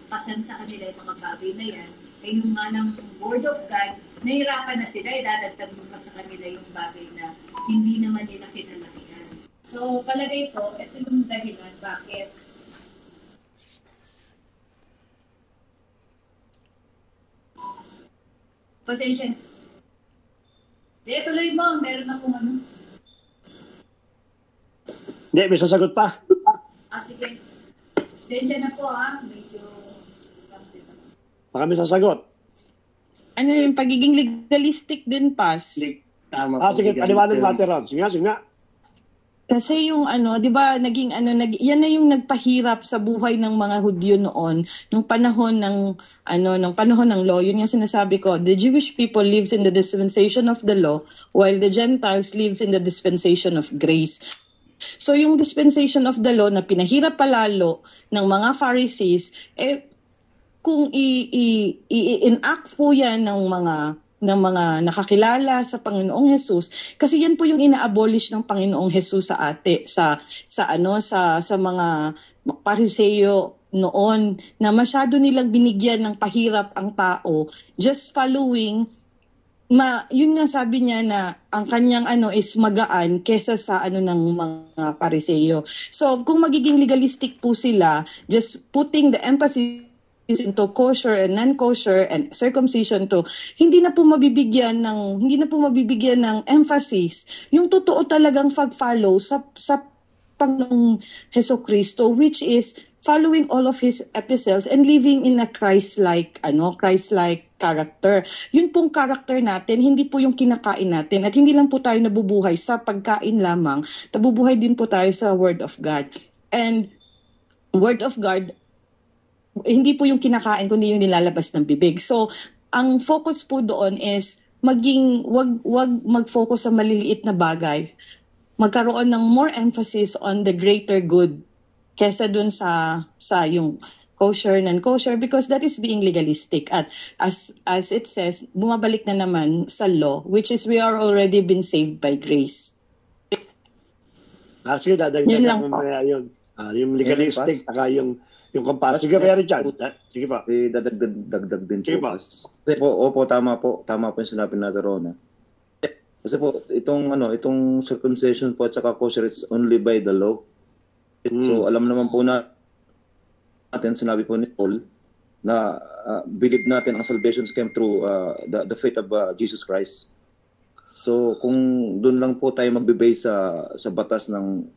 pasan sa kanila yung mga bagay na yan, ay yung nga ng Word of God, nahirapan na sila, dadagdag mo pa sa kanila yung bagay na hindi naman nila kinalakihan. So, palagay ko, ito yung dahilan bakit pasensya. Tuloy mo, meron akong Hindi, may sasagot pa. Sige. Pasensya na po medyo Baka may sasagot. Ano yung pagiging legalistic din, Pas? Tama po. Sige, paliwanag natin ron. Sige nga. Kasi yung ano, 'di ba, naging ano, yan na yung nagpahirap sa buhay ng mga Hudyo noon nung panahon ng panahon ng law. Yun yung sinasabi ko, the Jewish people lives in the dispensation of the law while the Gentiles lives in the dispensation of grace. So yung dispensation of the law na pinahirap palalo ng mga Pharisees, kung i-enact po yan ng mga nakakilala sa Panginoong Hesus, kasi yan po yung ina-abolish ng Panginoong Hesus sa mga Pariseo noon, na masyado nilang binigyan ng pahirap ang tao just following yun nga sabi niya na ang kanyang is magaan kesa sa ng mga Pariseo. So kung magiging legalistic po sila, just putting the emphasis into kosher and non-kosher and circumcision to, hindi na po mabibigyan ng emphasis yung totoo talagang pag-follow sa Panginoong Hesukristo, which is following all of his epistles and living in a Christ-like character. Yun pong character natin, hindi po yung kinakain natin, at hindi lang po tayo nabubuhay sa pagkain lamang, nabubuhay din po tayo sa Word of God. And Word of God, hindi po yung kinakain, kundi yung nilalabas ng bibig. So, ang focus po doon is wag mag-focus sa maliliit na bagay. Magkaroon ng more emphasis on the greater good kesa dun sa yung kosher, non-kosher, because that is being legalistic. At as it says, bumabalik na naman sa law, which is we are already been saved by grace. Sige, dadagdagan mo maya yun. Yung legalistic, saka yung comparison. Sige, Kuya Richard. Sige pa. Dagdag din Sige po. pa. Kasi po, tama po yung sinabi natin Ron. Kasi po, itong circumcision po at saka kosher, it's only by the law. So, alam naman po natin, sinabi po ni Paul, na believe natin ang salvation came through the faith of Jesus Christ. So, kung doon lang po tayo magbe-base sa batas ng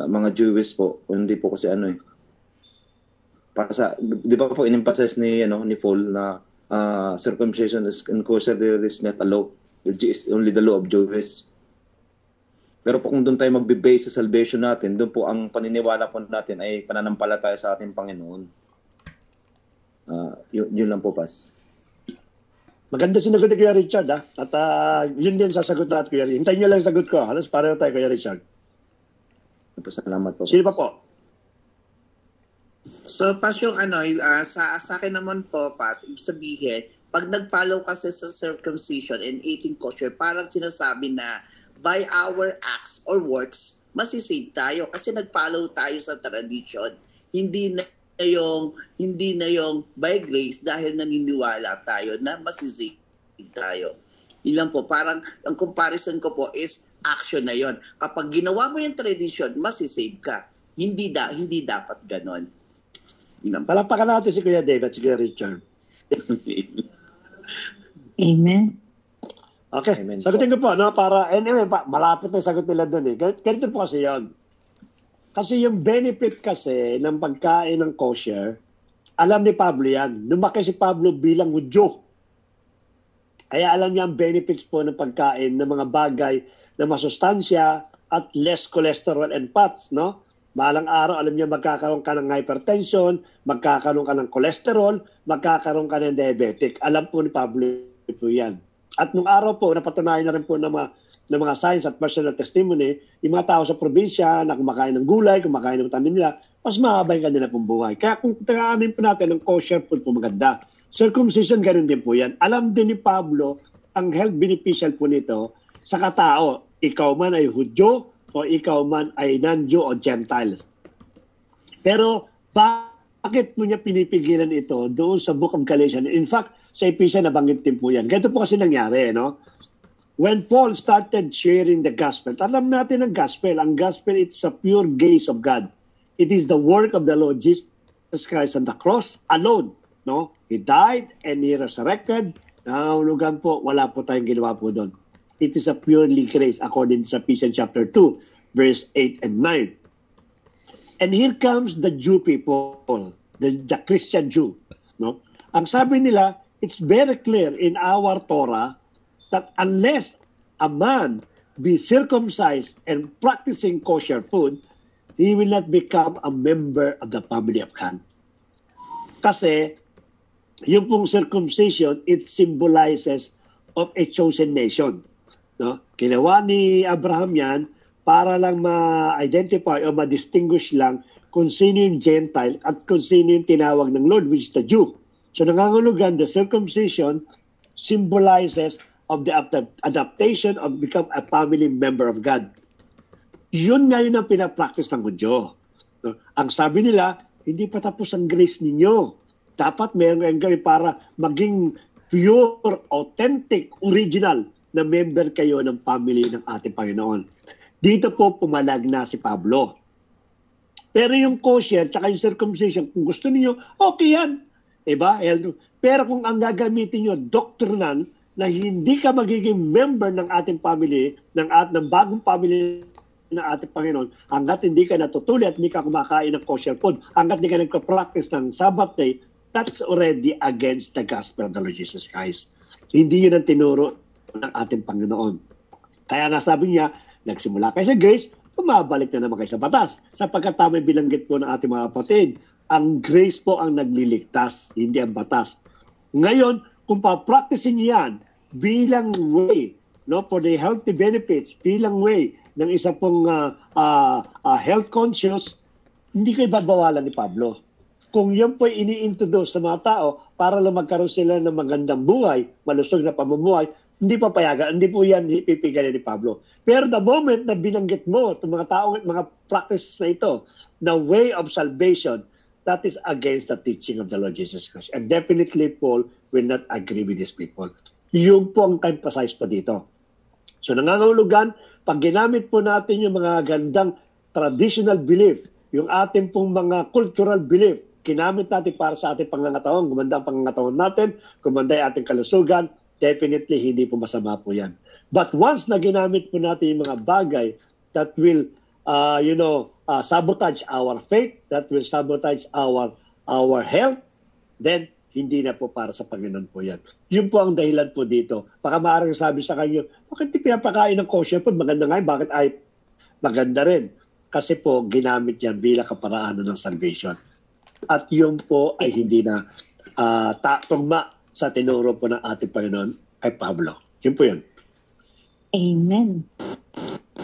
mga Jewish po, hindi po kasi para sa, di ba po in-emphasize ni Paul na circumcision is and kosher is not a law, it is only the law of Jewish. Pero po kung doon tayo magbe-base sa salvation natin, doon po ang paniniwala po natin ay pananampalataya sa ating Panginoon. Yun lang po, Pas. Maganda sinagot ni Kuya Richard, ha? At yun din sasagot natin, Kuya Richard. Hintayin niyo lang sagot ko. Halos pareho tayo, Kuya Richard. Salamat po. Sino pa po? So, Pas, yung sa akin naman po, Pas, ibig sabihin, pag nag-follow kasi sa circumcision and eating kosher, parang sinasabi na by our acts or works, masisave tayo kasi nag-follow tayo sa tradition. Hindi na yung by grace dahil naniniwala tayo na masisave tayo. Yun lang po, parang ang comparison ko po is action na yon. Kapag ginawa mo yung tradition, masisave ka. Hindi dapat ganon. Palapakan natin si Kuya David at si Kuya Richard. Amen. Okay, Amen. sagutin ko po, para, anyway, malapit na yung sagot nila doon eh. Ganito po kasi yun. Kasi yung benefit kasi ng pagkain ng kosher, alam ni Pablo yan. Lumaki si Pablo bilang Hudyo. Kaya alam niya ang benefits po ng pagkain ng mga bagay na masustansya at less cholesterol and fats, no? Balang araw, alam niya magkakaroon ka ng hypertension, magkakaroon ka ng cholesterol, magkakaroon ka ng diabetic. Alam po ni Pablo po yan. At nung araw po, napatunayan na rin po ng mga science at personal testimony, yung mga tao sa probinsya na kumakain ng gulay, kumakain ng tanim nila, mas mahaba yung kanila pong buhay. Kaya kung tingnan po natin ng kosher food po maganda. Circumcision, ganun din po yan. Alam din ni Pablo ang health beneficial po nito sa katao. Ikaw man ay Hudyo o ikaw man ay non-Jew o Gentile. Pero bakit mo niya pinipigilan ito doon sa Book of Galatians? In fact, sa Ephesians nabanggit din po yan. Ganito po kasi nangyari, no? When Paul started sharing the gospel, alam natin ang gospel. Ang gospel, it's a pure grace of God. It is the work of the Lord Jesus Christ on the cross alone, no? He died and He resurrected. Nahulugan po, wala po tayong ginawa po doon. It is a purely grace according to Ephesians chapter 2, verse 8 and 9. And here comes the Jew people, the Christian Jew, no? Ang sabi nila, it's very clear in our Torah that unless a man be circumcised and practicing kosher food, he will not become a member of the family of God. Kasi, yung pong circumcision, it symbolizes of a chosen nation. No? Ginawa ni Abraham yan para lang ma-identify o ma-distinguish lang kung sino yung Gentile at kung sino yung tinawag ng Lord, which is the Jew. So nangangulugan, the circumcision symbolizes of the adaptation of become a family member of God. Yun ngayon ang pinapractice ng Hudyo. No? Ang sabi nila, hindi pa tapos ang grace ninyo. Dapat meron kayong gawin para maging pure, authentic, original na member kayo ng family ng ating Panginoon. Dito po pumalag na si Pablo. Pero yung kosher, tsaka yung circumcision, kung gusto niyo, okay yan. Diba? Pero kung ang gagamitin nyo, doctrinal, na hindi ka magiging member ng ating family, ng bagong family ng ating Panginoon, hanggat hindi ka natutuloy at hindi ka kumakain ng kosher food, hanggat hindi ka nagpa-practice ng Sabbath day, that's already against the gospel of the Lord Jesus Christ. Hindi yun ang tinuro ng ating Panginoon. Kaya nga sabi niya, nagsimula kayo sa grace, bumabalik na naman kayo sa batas. Sapagkat tamang bilanggit po ng ating mga kapatid, ang grace po ang nagliligtas, hindi ang batas. Ngayon, kung pa-practicein niyo yan bilang way, no, for the healthy benefits, bilang way ng isa pong health conscious, hindi kayo babawalan ni Pablo. Kung yan po ini-introduce sa mga tao para lang magkaroon sila ng magandang buhay, malusog na pamumuhay, hindi pa payagan, hindi po yan ipipigalan ni Pablo. Pero the moment na binanggit mo itong mga tao, mga practices na ito, na way of salvation, that is against the teaching of the Lord Jesus Christ. And definitely Paul will not agree with these people. Yung po ang emphasize po dito. So nangangahulugan, pag ginamit po natin yung mga gandang traditional belief, yung ating pong mga cultural belief, ginamit natin para sa ating pangangatawan, gumanda ang pangangatawan natin, gumanda yung ating kalusugan, definitely hindi po masama po yan. But once na ginamit po natin yung mga bagay that will, sabotage our faith, that will sabotage our health, then hindi na po para sa Panginoon po yan. Yun po ang dahilan po dito. Baka maaaring sabi sa kanyo, bakit di pinapakain ng kosher food? Maganda nga yun, bakit ay maganda rin? Kasi po, ginamit yan bilang kaparaanan ng salvation. At yun po ay hindi na tugma sa tinuro po ng ating Panginoon ay Pablo. Yun po yun. Amen.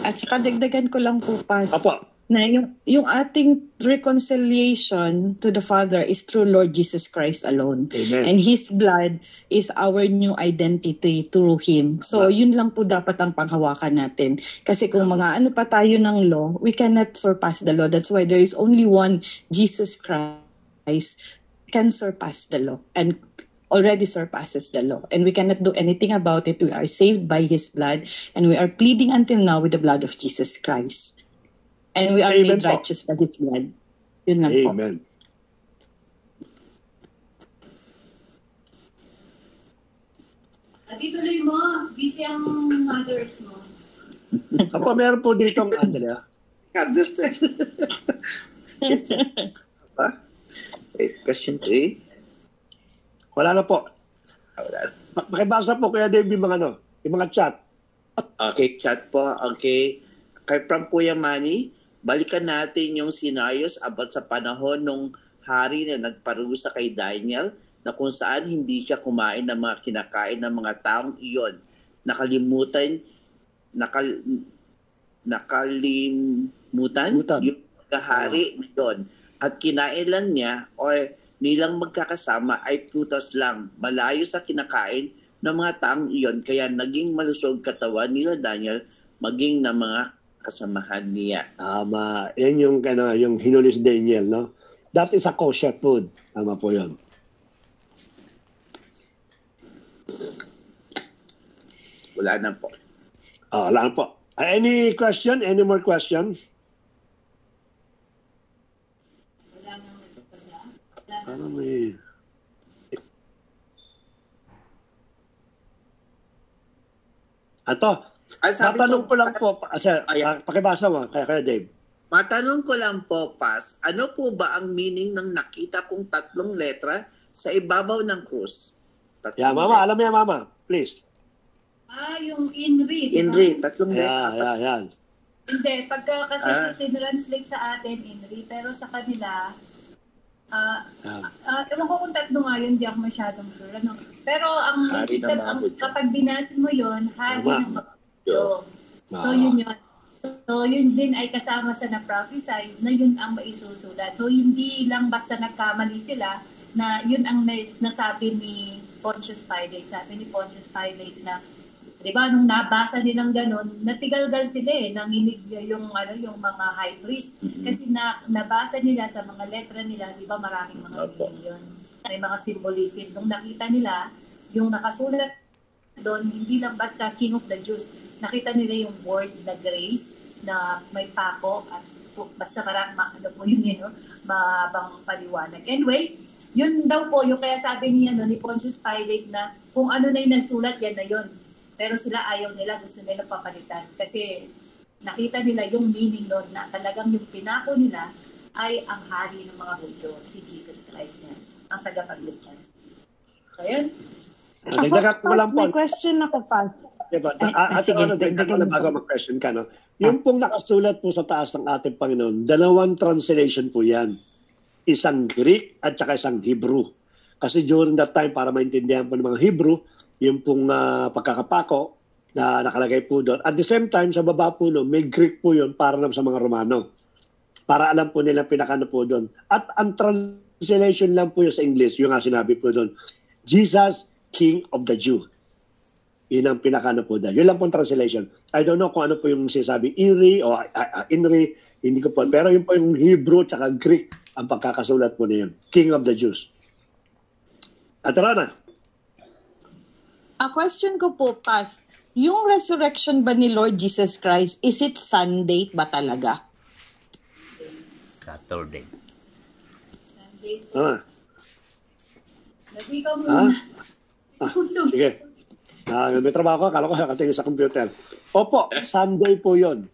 At saka dagdagan ko lang po, Pas, Apo. na yung ating reconciliation to the Father is through Lord Jesus Christ alone. Amen. And His blood is our new identity through Him. So, yun lang po dapat ang panghawakan natin. Kasi kung mga ano pa tayo ng law, we cannot surpass the law. That's why there is only one Jesus Christ can surpass the law and already surpasses the law. And we cannot do anything about it. We are saved by His blood and we are pleading until now with the blood of Jesus Christ. And we are Amen made po. righteous by His blood. Yun lang po. Amen. Tuloy mo, busy ang mothers mo. Apo, meron po dito ang Andrea. Question 3. Wala na po. Wala. Makibasa po kaya Dave yung mga chat. Okay, chat po. Okay. Kay from Kuya Manny, balikan natin yung scenarios about sa panahon nung hari na nagparusa kay Daniel na kung saan hindi siya kumain ng mga kinakain ng mga taong iyon. Nakalimutan yung kahari na yun. At kinain lang niya or nilang magkakasama ay prutas lang, malayo sa kinakain ng mga taong iyon. Kaya naging malusog katawan nila Daniel maging na mga kasamahan niya. Tama. Yan yung hinulis Daniel, no? That is a kosher food. Tama po yun. Wala na po. Wala na po. Any question? Any more question? Wala nang nagbasa. Ano may... Ato, matanong ko lang po, sir, pakibasa mo, kaya Dave. Matanong ko lang po, Pas, ano po ba ang meaning ng nakita kong 3 letra sa ibabaw ng krus? Yeah, Mama, alam mo yan, Mama. Please. Yung INRI. INRI, tatlong Yan. Hindi, pagka kasi Ah. tinranslate sa atin, INRI, pero sa kanila, Yan. ewan ko kung tatlo nga yun, hindi ako masyadong sure. Ano? Pero ang Hari ng mga Hudyo. kapag binasin mo yun, hari Tama. ng mga Hudyo. So yun yun. So yun din ay kasama sa na-prophesy na yun ang maisusulat. So hindi lang basta nagkamali sila na yun ang nasabi ni Pontius Pilate. Sabi ni Pontius Pilate na, di ba, nung nabasa nilang ganun, natigalgal sila nanginig yung mga high priest. Kasi nabasa nila sa mga letra nila, di ba, maraming mga meaning yun. May mga symbolism. Nung nakita nila, yung nakasulat doon, hindi lang basta King of the Jews. Nakita nila yung word na grace, na may pako, at basta mahabang paliwanag. Anyway, yun daw po, yung kaya sabi niya ni Pontius Pilate na kung ano na yung nasulat, yan na yun. Pero sila ayaw nila, gusto nila papalitan. Kasi nakita nila yung meaning doon na talagang yung pinako nila ay ang hari ng mga Hudyo, si Jesus Christ na, ang tagapagligtas. So, yun. Dagdagan ko lang po. May question ako, Pastor. Diba? Sige, Dagdagan ko lang bago mag-question ka. No? Yung pong nakasulat po sa taas ng ating Panginoon, dalawang translation po yan. Isang Greek at saka isang Hebrew. Kasi during that time, para maintindihan po ng mga Hebrew, yung pong pagkakapako na nakalagay po doon. At the same time, sa baba po no, may Greek po yun para naman sa mga Romano. Para alam po nila pinakano po doon. At ang translation lang po yun sa English, yung nga sinabi po doon, Jesus, King of the Jew. Yun ang pinakano po doon. Yun lang po ang translation. I don't know kung ano po yung sinasabi, INRI o INRI, hindi ko po. Pero yun po yung Hebrew at Greek ang pagkakasulat po na yun. King of the Jews. At Rana. A question ko po, Pas, yung resurrection ba ni Lord Jesus Christ, is it Sunday ba talaga? Saturday. Sunday. Labi ka muna. Sige. May trabaho ko, akala ko nakatingin sa computer. Opo, Sunday po yun.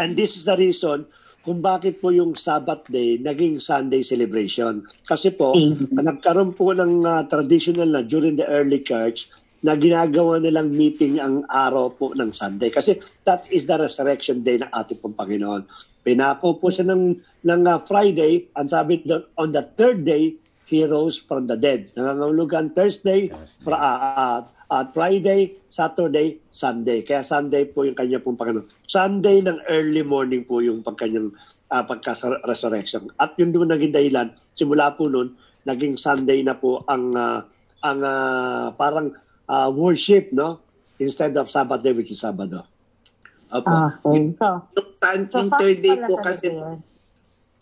And this is the reason kung bakit po yung Sabbath day naging Sunday celebration. Kasi po, nagkaroon po ng traditional na during the early church na ginagawa nilang meeting ang araw po ng Sunday. Kasi that is the resurrection day ng ating pong Panginoon. Pinako po siya ng Friday, ang sabi doon, on the third day, He rose from the dead. Nangangahulugan Thursday, Friday, Saturday, Sunday. Kaya Sunday po yung kanya pong Panginoon. Sunday ng early morning po yung pagkanyang pagka-resurrection. At yun doon naging dahilan. Simula po noon, naging Sunday na po ang parang worship, no? Instead of Sabbath day, which is Sabado. Opo. Okay. Yung third day po kasi,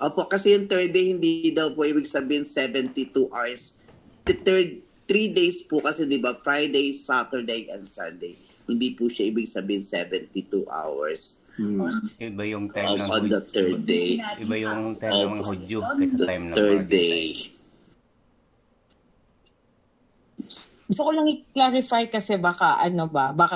opo, kasi yung third day hindi daw po ibig sabihin 72 hours. The third 3 days po kasi, di ba, Friday, Saturday, and Sunday. Hindi po siya ibig sabihin 72 hours. Iba yung time ng On the third day. Iba yung time ng mga Hudyo kaysa The time ng third Northern day. Gusto ko lang i-clarify kasi baka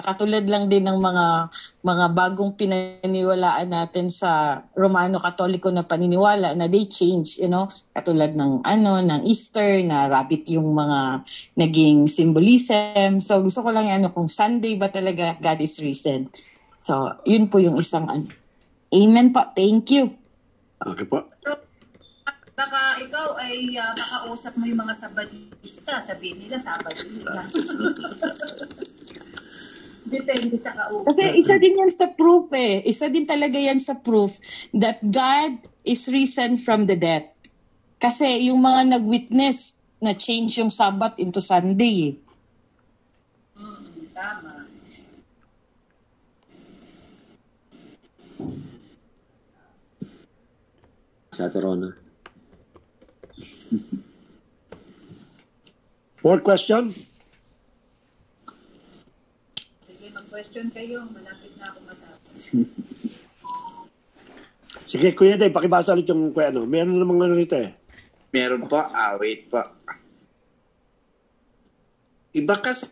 katulad lang din ng mga bagong pinaniniwalaan natin sa Romano Katoliko na paniniwala na they change, katulad ng ng Easter na rabbit yung mga naging symbolism. So gusto ko lang kung Sunday ba talaga God is risen. So yun po yung isang Amen po. Thank you. Okay po. Baka ikaw ay makausap mo yung mga Sabadista. Sabihin nila Sabadista. Depende sa kausap. Kasi isa din yan sa proof Isa din talaga yan sa proof that God is risen from the dead. Kasi yung mga nag-witness na change yung Sabbath into Sunday. Tama. Sa Torona. More question? Sige, mag-question kayo. Malapit na ako matapos. Sige, Kuya Day, pakibasa ulit yung meron namang rito Meron po. Wait po. Iba kasi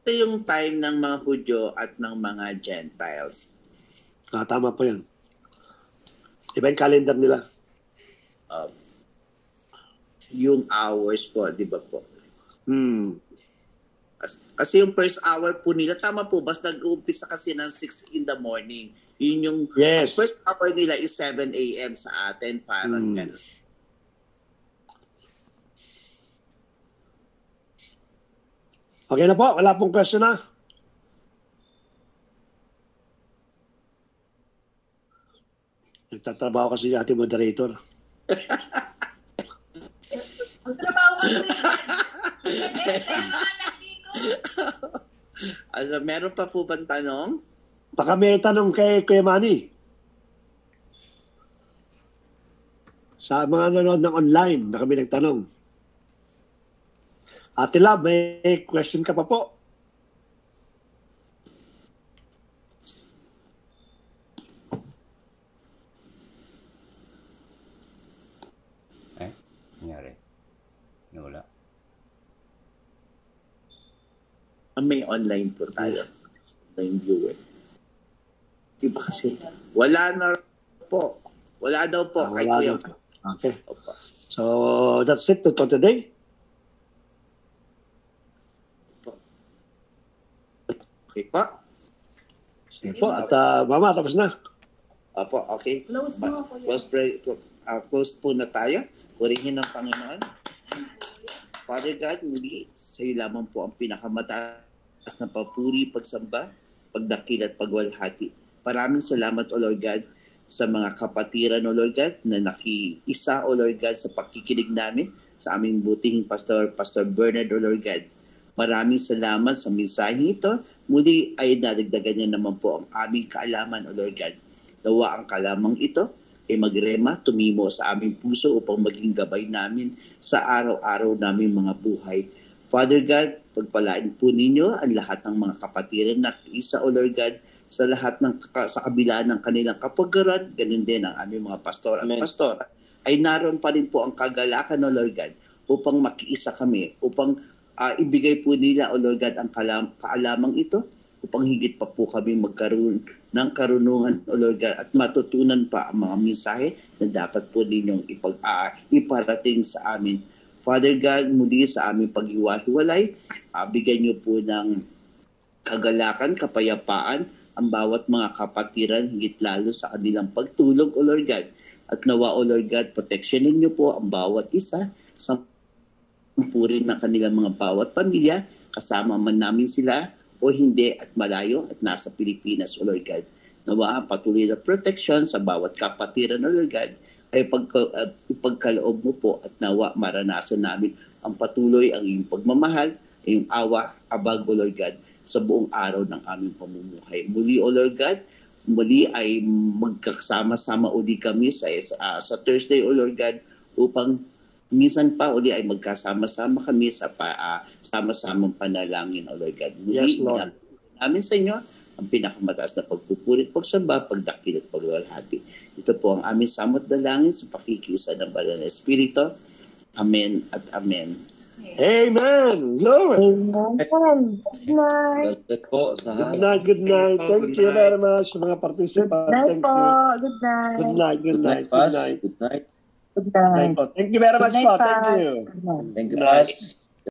yung time ng mga Hudyo at ng mga Gentiles. Tama po yan. Iba yung calendar nila. Yung hours po, di ba po? Kasi yung first hour po nila, tama po, basta nag-uumpisa kasi ng 6 in the morning. Yun yung Yes. first hour nila is 7 a.m. sa atin, parang gano'n. Okay na po, wala pong question na. Nagtatrabaho kasi yung ating moderator. Ang trabaho ko rin. Also, meron pa po bang tanong? Baka may tanong kay Kuya Manny. Sa mga nanonood ng online na kami nagtanong. Ate Lab, may question ka pa po? Nangyari. Wala. May online po tayo. Online viewer. Iba kasi. Wala na po. Wala daw po. Kay Wala Kuya. na po. Okay. Opo. So, that's it for today. Okay po. Sige po. At Mama, tapos na. Opo, okay. Close mo ako Close po na tayo. Purihin ng Panginoon. Father God, muli sa iyo lamang po ang pinakamataas na papuri, pagsamba, pagdakil at pagwalhati. Maraming salamat, O Lord God, sa mga kapatiran, O Lord God, na nakiisa, O Lord God, sa pakikinig namin sa aming buting Pastor Bernard, O Lord God. Maraming salamat sa mensahe ito. Muli ay nadagdagan niya naman po ang aming kaalaman, O Lord God. Nawa ang kalamang ito ay magrema, tumimo sa aming puso upang maging gabay namin sa araw-araw namin mga buhay. Father God, pagpalain po ninyo ang lahat ng mga kapatiran na isa, O Lord God, sa lahat sa kabila ng kanilang kapagaran, ganun din ang aming mga pastor at pastora, ay naroon pa rin po ang kagalakan, O Lord God, upang makiisa kami, upang ibigay po nila, O Lord God, ang kaalamang ito, upang higit pa po kami magkaroon ng karunungan, O Lord God, at matutunan pa ang mga mensahe na dapat po ninyong iparating sa amin. Father God, muli sa aming paghiwa-hiwalay, bigyan niyo po ng kagalakan, kapayapaan, ang bawat mga kapatiran, higit lalo sa kanilang pagtulog, O Lord God. At nawa, O Lord God, proteksyonin niyo po ang bawat isa sa puri ng kanilang mga bawat pamilya, kasama man namin sila o hindi at malayo at nasa Pilipinas, O Lord God. Nawa ang patuloy na protection sa bawat kapatiran, O Lord God, ay ipagkaloob mo po at nawa maranasan namin ang patuloy ang iyong pagmamahal, iyong awa, abag, O Lord God, sa buong araw ng aming pamumuhay. Muli, O Lord God, muli ay magkasama-sama uli kami sa Thursday, O Lord God, upang minsan pa uli ay magkasama-sama kami sa sama-samang panalangin, O Lord God. Muli, Yes, Lord. namin sa inyo ang pinakamataas na pagpupulit, pagsamba, pagdakil at pagwalhati. Ito po ang aming samot dalangin sa pakikisa ng Banal na Espiritu. Amen at amen. Amen. Glory. Amen. Good night. Good po sa Good night, good night. Thank you very much mga Good participants. night Thank po. you. Good night. Good night, good Good night, night, good Pas. night. Good night. Good Good night night. po. Thank you very Good much night, po. Thank Paz. you. Good night. Thank you, Good night. Pas.